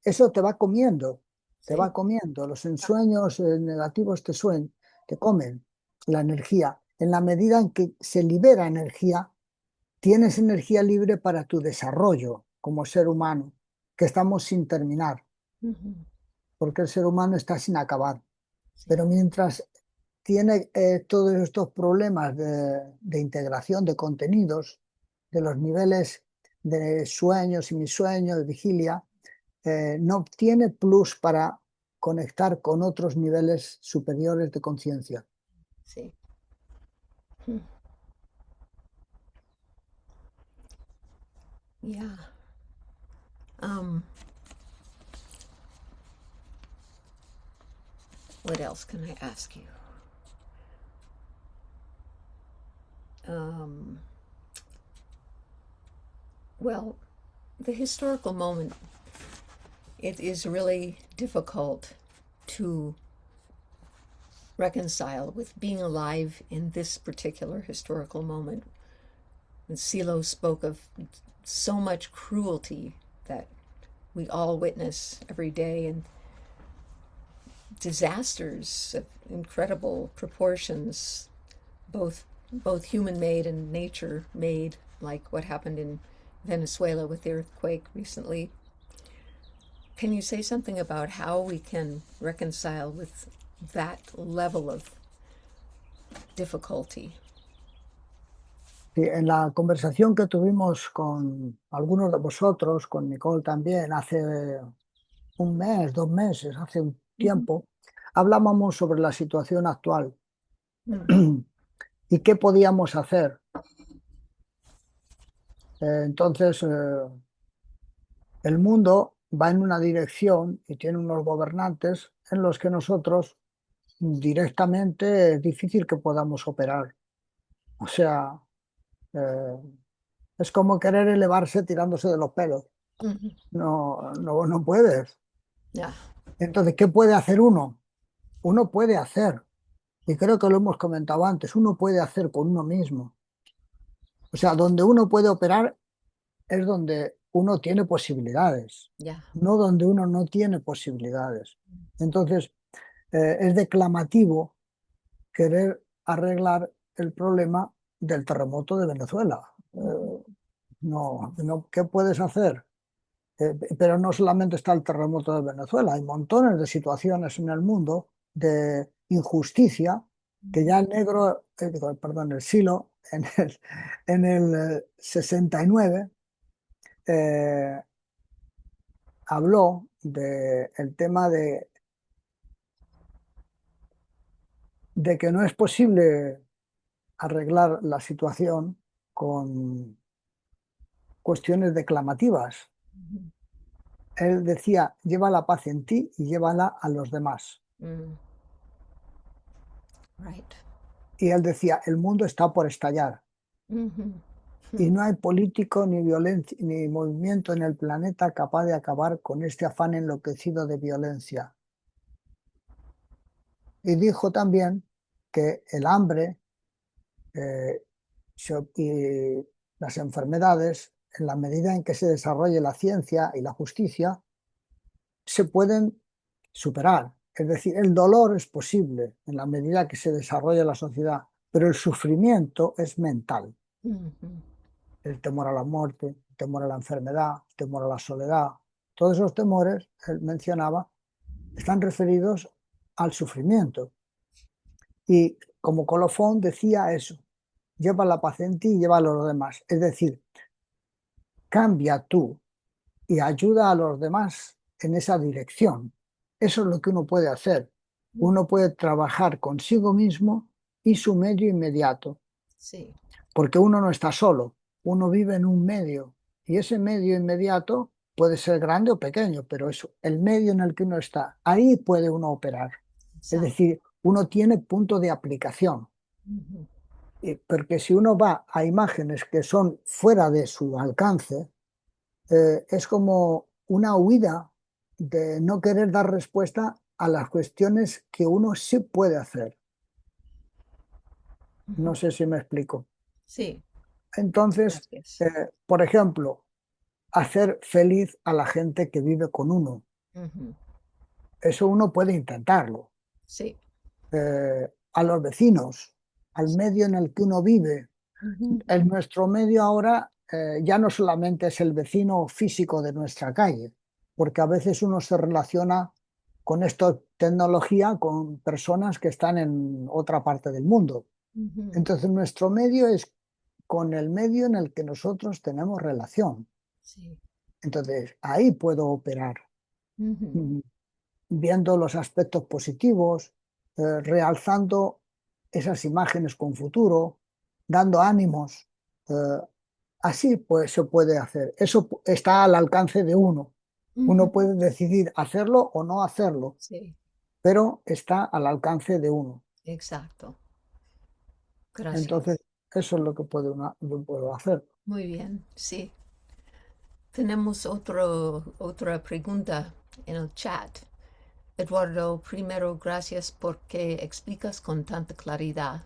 eso te va comiendo, te Sí. va comiendo. Los ensueños negativos te comen la energía. En la medida en que se libera energía, tienes energía libre para tu desarrollo como ser humano, que estamos sin terminar, porque el ser humano está sin acabar. Pero mientras tiene todos estos problemas de integración de contenidos, de los niveles de sueños y mi sueño, de vigilia, no tiene plus para conectar con otros niveles superiores de conciencia. Sí. Yeah. What else can I ask you? Well, the historical moment, it is really difficult to reconcile with being alive in this particular historical moment. And Silo spoke of so much cruelty that we all witness every day, and disasters of incredible proportions, both human-made and nature-made, like what happened in Venezuela with the earthquake recently. Can you say something about how we can reconcile with that level of difficulty? Sí, en la conversación que tuvimos con algunos de vosotros, con Nicole también, hace un mes, 2 meses, hace un tiempo, hablábamos sobre la situación actual y qué podíamos hacer. Entonces, el mundo va en una dirección y tiene unos gobernantes en los que nosotros directamente es difícil que podamos operar. O sea, eh, es como querer elevarse tirándose de los pelos. No puedes. Yeah. Entonces, ¿qué puede hacer uno? Uno puede hacer, y creo que lo hemos comentado antes, uno puede hacer con uno mismo. O sea, donde uno puede operar es donde uno tiene posibilidades, Yeah. no donde uno no tiene posibilidades. Entonces, es declamativo querer arreglar el problema del terremoto de Venezuela. ¿Qué puedes hacer? Pero no solamente está el terremoto de Venezuela, hay montones de situaciones en el mundo de injusticia que ya el negro, perdón, el Silo, en el 69 eh, habló del tema de que no es posible arreglar la situación con cuestiones declamativas. Mhm. Él decía, lleva la paz en ti y llévala a los demás. Right. Y él decía, el mundo está por estallar Mhm. y no hay político ni violencia ni movimiento en el planeta capaz de acabar con este afán enloquecido de violencia. Y dijo también que el hambre eh, y las enfermedades, en la medida en que se desarrolle la ciencia y la justicia, se pueden superar. Es decir, el dolor es posible en la medida que se desarrolla la sociedad, pero el sufrimiento es mental. Mhm. El temor a la muerte, el temor a la enfermedad, el temor a la soledad, todos esos temores, él mencionaba, están referidos al sufrimiento. Y como colofón decía eso, lleva la paz en ti y lleva a los demás. Es decir, cambia tú y ayuda a los demás en esa dirección. Eso es lo que uno puede hacer. Uno puede trabajar consigo mismo y su medio inmediato, Sí. porque uno no está solo, uno vive en un medio y ese medio inmediato puede ser grande o pequeño, pero es el medio en el que uno está. Ahí puede uno operar. Es Exacto. decir, uno tiene punto de aplicación. Mhm. Porque si uno va a imágenes que son fuera de su alcance, es como una huida de no querer dar respuesta a las cuestiones que uno sí puede hacer. No sé si me explico. Sí. Entonces, Gracias. por ejemplo, hacer feliz a la gente que vive con uno. Mhm. Eso uno puede intentarlo. Sí. A los vecinos, al medio en el que uno vive. Mhm. En nuestro medio ahora ya no solamente es el vecino físico de nuestra calle, porque a veces uno se relaciona con esta tecnología con personas que están en otra parte del mundo. Mhm. Entonces nuestro medio es con el medio en el que nosotros tenemos relación. Sí. Entonces ahí puedo operar, Mhm. mm, viendo los aspectos positivos, realzando esas imágenes con futuro, dando ánimos. eh, Así pues se puede hacer. Eso está al alcance de uno. Uno Mhm. puede decidir hacerlo o no hacerlo, Sí. pero está al alcance de uno. Exacto. Entonces, Gracias. eso es lo que yo puedo hacer. Muy bien. Sí. Tenemos otra pregunta en el chat. Eduardo, primero, gracias porque explicas con tanta claridad.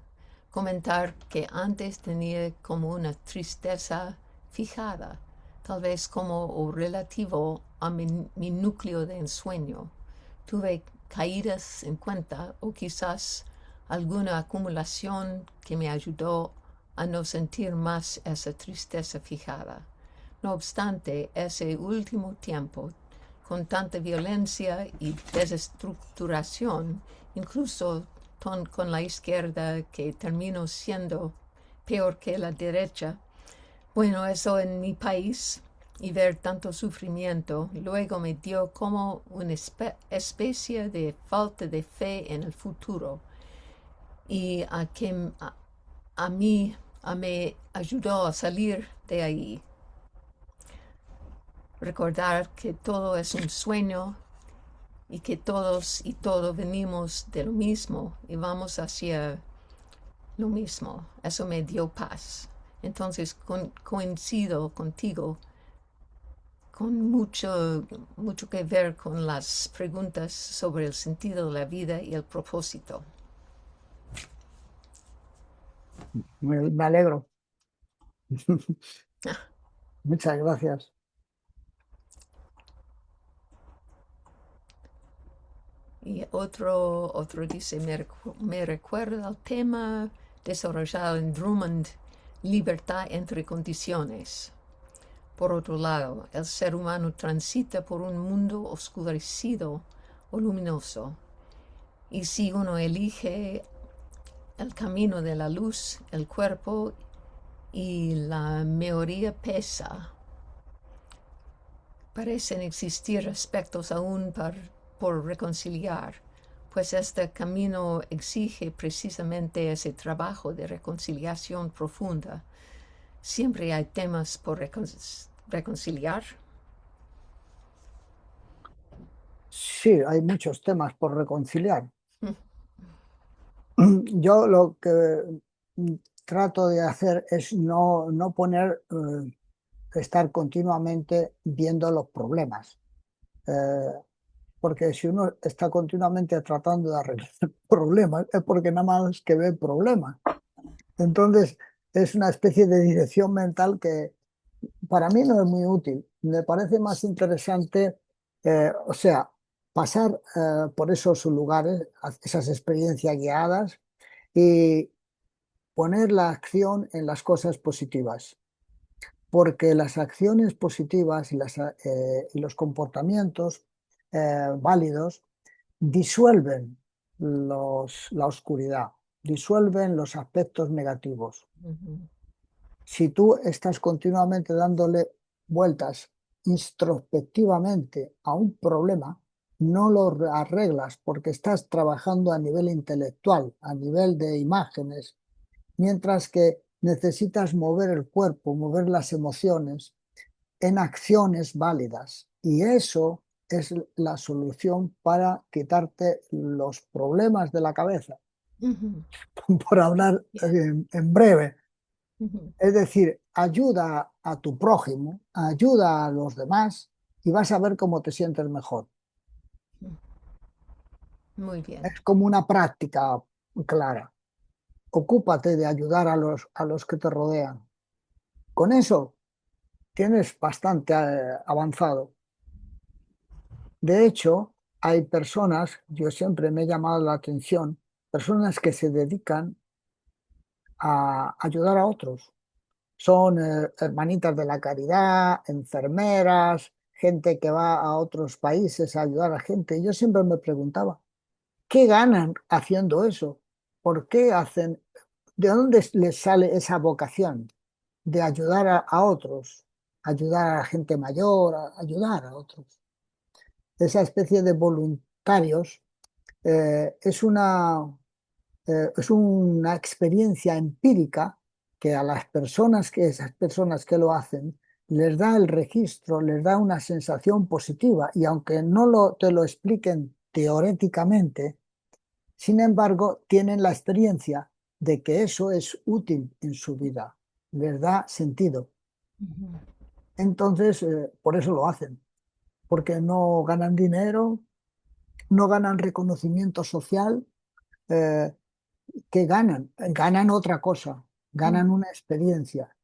Comentar que antes tenía como una tristeza fijada, tal vez como o relativo a mi núcleo de ensueño. Tuve caídas en cuenta o quizás alguna acumulación que me ayudó a no sentir más esa tristeza fijada. No obstante, ese último tiempo con tanta violencia y desestructuración, incluso con la izquierda que terminó siendo peor que la derecha. Bueno, eso en mi país y ver tanto sufrimiento luego me dio como una especie de falta de fe en el futuro y a mí me ayudó a salir de ahí. Recordar que todo es un sueño y que todos y todo venimos de lo mismo y vamos hacia lo mismo. Eso me dio paz. Entonces coincido contigo con mucho que ver con las preguntas sobre el sentido de la vida y el propósito. Me alegro. Muchas gracias. Y otro dice, me recuerda al tema desarrollado en Drummond, libertad entre condiciones. Por otro lado, el ser humano transita por un mundo oscurecido o luminoso. Y si uno elige el camino de la luz, el cuerpo y la mayoría pesa. Parecen existir aspectos aún por reconciliar, pues este camino exige precisamente ese trabajo de reconciliación profunda. Siempre hay temas por reconciliar. Sí, hay muchos temas por reconciliar. Yo lo que trato de hacer es no poner, estar continuamente viendo los problemas. Eh, Porque si uno está continuamente tratando de arreglar problemas, es porque nada más que ve problemas. Entonces, es una especie de dirección mental que para mí no es muy útil. Me parece más interesante, o sea, pasar por esos lugares, esas experiencias guiadas y poner la acción en las cosas positivas. Porque las acciones positivas y los comportamientos válidos disuelven la oscuridad, disuelven los aspectos negativos. Ujú. Si tú estás continuamente dándole vueltas introspectivamente a un problema, no lo arreglas porque estás trabajando a nivel intelectual, a nivel de imágenes, mientras que necesitas mover el cuerpo, mover las emociones en acciones válidas. Y eso es la solución para quitarte los problemas de la cabeza, Ujú. por hablar Yeah. en breve. Ujú. Es decir, ayuda a tu prójimo, ayuda a los demás y vas a ver cómo te sientes mejor. Muy bien. Es como una práctica clara. Ocúpate de ayudar a los que te rodean. Con eso tienes bastante avanzado. De hecho, hay personas, yo siempre me he llamado la atención, personas que se dedican a ayudar a otros. Son hermanitas de la caridad, enfermeras, gente que va a otros países a ayudar a gente. Y yo siempre me preguntaba, ¿qué ganan haciendo eso? ¿Por qué hacen? ¿De dónde les sale esa vocación de ayudar a otros? Ayudar a la gente mayor, ayudar a otros. Esa especie de voluntarios es una experiencia empírica que a esas personas que lo hacen, les da el registro, les da una sensación positiva y aunque no te lo expliquen teóricamente, sin embargo, tienen la experiencia de que eso es útil en su vida, les da sentido. Ujú. Entonces, por eso lo hacen, porque no ganan dinero, no ganan reconocimiento social. eh, ¿Qué ganan? Ganan otra cosa, ganan una experiencia,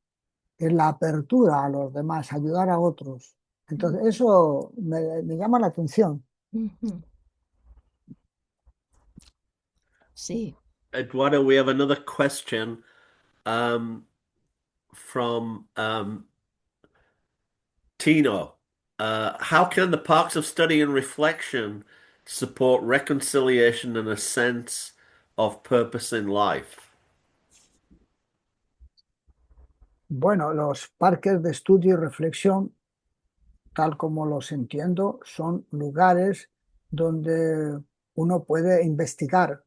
es la apertura a los demás, ayudar a otros. Entonces, eso me llama la atención. Ujú. Sí. Eduardo, we have another question um, from Tino. How can the parks of study and reflection support reconciliation and a sense of purpose in life? Bueno, los parques de estudio y reflexión, tal como los entiendo, son lugares donde uno puede investigar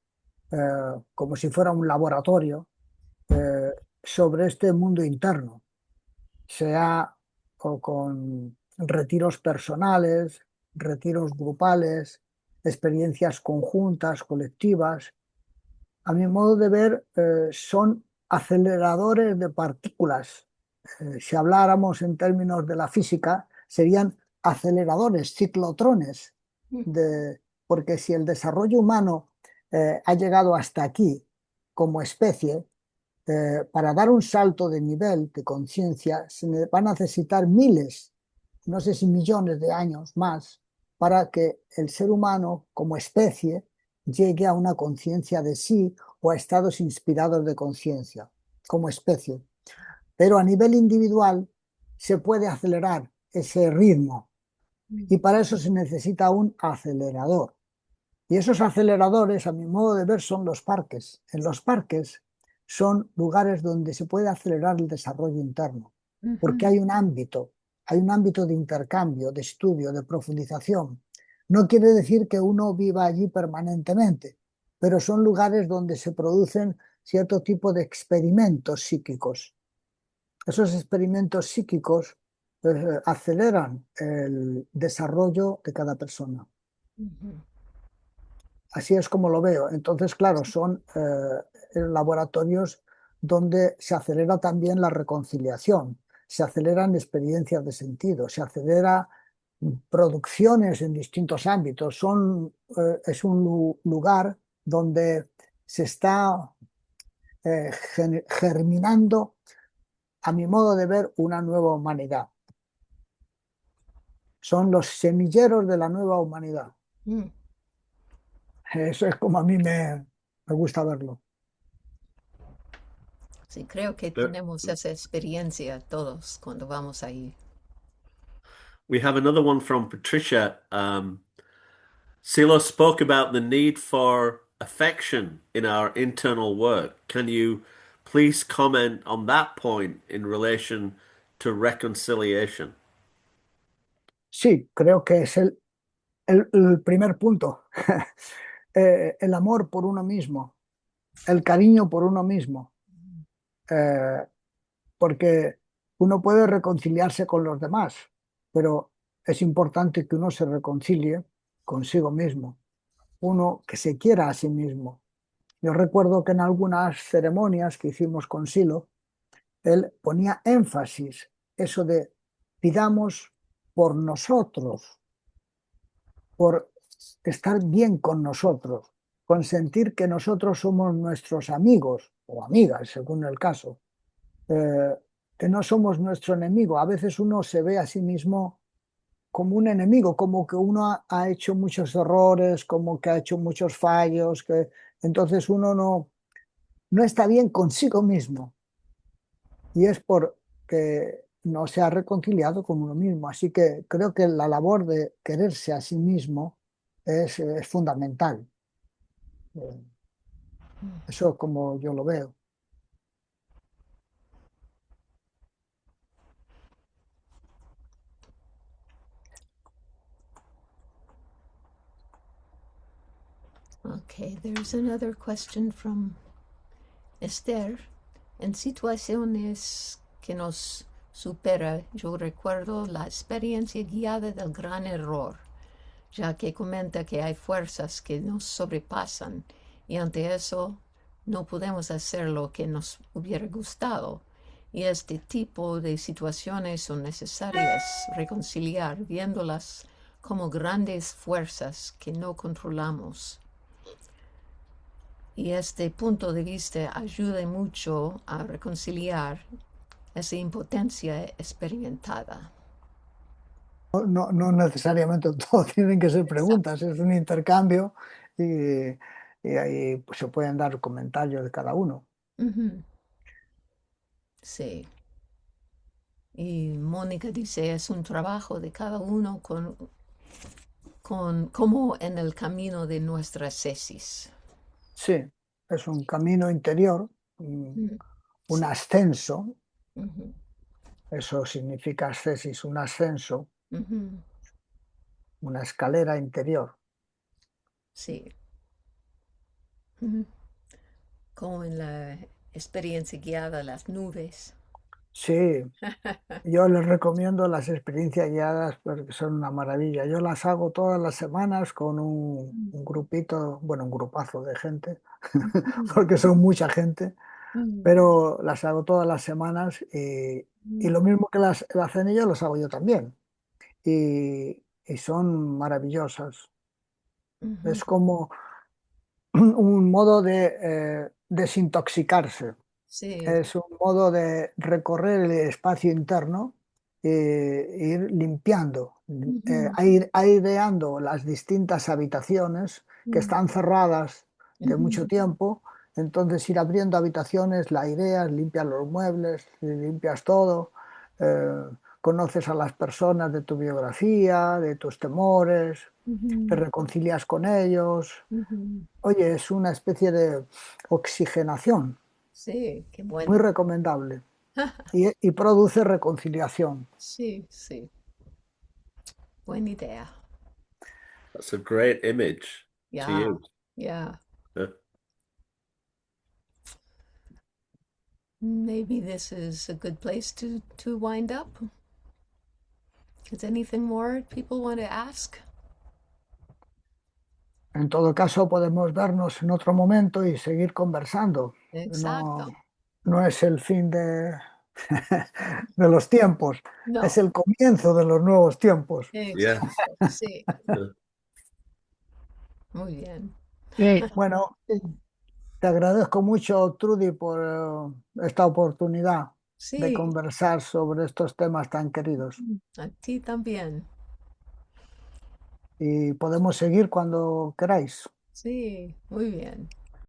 eh, como si fuera un laboratorio eh, sobre este mundo interno, sea o con retiros personales, retiros grupales, experiencias conjuntas, colectivas. A mi modo de ver, son aceleradores de partículas. Si habláramos en términos de la física, serían aceleradores, ciclotrones, porque si el desarrollo humano ha llegado hasta aquí como especie, para dar un salto de nivel de conciencia va a necesitar miles, no sé si millones de años más, para que el ser humano como especie llegue a una conciencia de sí o a estados inspirados de conciencia como especie. Pero a nivel individual, se puede acelerar ese ritmo. Y para eso se necesita un acelerador. Y esos aceleradores, a mi modo de ver, son los parques. En los parques son lugares donde se puede acelerar el desarrollo interno, porque hay un ámbito de intercambio, de estudio, de profundización. No quiere decir que uno viva allí permanentemente, pero son lugares donde se producen cierto tipo de experimentos psíquicos. Esos experimentos psíquicos aceleran el desarrollo de cada persona. Así es como lo veo. Entonces, claro, son laboratorios donde se acelera también la reconciliación, se aceleran experiencias de sentido, se acelera producciones en distintos ámbitos. Es un lugar donde se está germinando, a mi modo de ver, una nueva humanidad. Son los semilleros de la nueva humanidad. Mm. Eso es como a mí me gusta verlo. Sí, creo que There- tenemos esa experiencia todos cuando vamos ahí. We have another one from Patricia. Silo spoke about the need for affection in our internal work. Can you please comment on that point in relation to reconciliation? Sí, creo que es el primer punto. El amor por uno mismo, el cariño por uno mismo, eh, porque uno puede reconciliarse con los demás, pero es importante que uno se reconcilie consigo mismo, uno que se quiera a sí mismo. Yo recuerdo que en algunas ceremonias que hicimos con Silo, él ponía énfasis, eso de pidamos por nosotros, por estar bien con nosotros, con sentir que nosotros somos nuestros amigos o amigas, según el caso, eh, que no somos nuestro enemigo. A veces uno se ve a sí mismo como un enemigo, como que uno ha hecho muchos errores, como que ha hecho muchos fallos, que entonces uno no está bien consigo mismo y es porque no se ha reconciliado con uno mismo. Así que creo que la labor de quererse a sí mismo es fundamental. Eh, Eso es como yo lo veo. Okay, there's another question from Esther. En situaciones que nos supera, yo recuerdo la experiencia guiada del gran error, ya que comenta que hay fuerzas que nos sobrepasan y ante eso no podemos hacer lo que nos hubiera gustado. Y este tipo de situaciones son necesarias reconciliar viéndolas como grandes fuerzas que no controlamos. Y este punto de vista ayuda mucho a reconciliar esa impotencia experimentada. No necesariamente todo tienen que ser Exacto. preguntas, es un intercambio y ahí pues, se pueden dar comentarios de cada uno. Ujú. Sí. Y Mónica dice, es un trabajo de cada uno como en el camino de nuestra cesis. Sí, es un camino interior, Mm. un Sí. ascenso, Ujú. eso significa ascesis, un ascenso, Ujú. una escalera interior. Sí. Ujú. Como en la experiencia guiada a las nubes. Sí, yo les recomiendo las experiencias guiadas porque son una maravilla. Yo las hago todas las semanas con un grupito, bueno, un grupazo de gente, Ujú. porque son mucha gente, Ujú. pero las hago todas las semanas y lo mismo que las hacen ellos, las hago yo también. Y son maravillosas. Ujú. Es como un modo de desintoxicarse. Sí. Es un modo de recorrer el espacio interno e ir limpiando, Ujú. aireando las distintas habitaciones que Ujú. están cerradas de Ujú. mucho tiempo. Entonces ir abriendo habitaciones, la aireas, limpias los muebles, limpias todo, eh, conoces a las personas de tu biografía, de tus temores, te Ujú, reconcilias con ellos. ujú. Oye, es una especie de oxigenación Sí, qué muy bueno. recomendable y produce reconciliación. Sí, sí, buena idea. That's a great image to Yeah, use. yeah. Yeah. Maybe this is a good place to wind up. Is anything more people want to ask? En todo caso, podemos vernos en otro momento y seguir conversando. No, Exacto. no es el fin de, de los tiempos, es No, el comienzo de los nuevos tiempos. Yeah. exacto. Sí, Yeah. muy bien. Bueno, te agradezco mucho, Trudy, por esta oportunidad de Sí, conversar sobre estos temas tan queridos. a ti también. Y podemos seguir cuando queráis. Sí, muy bien.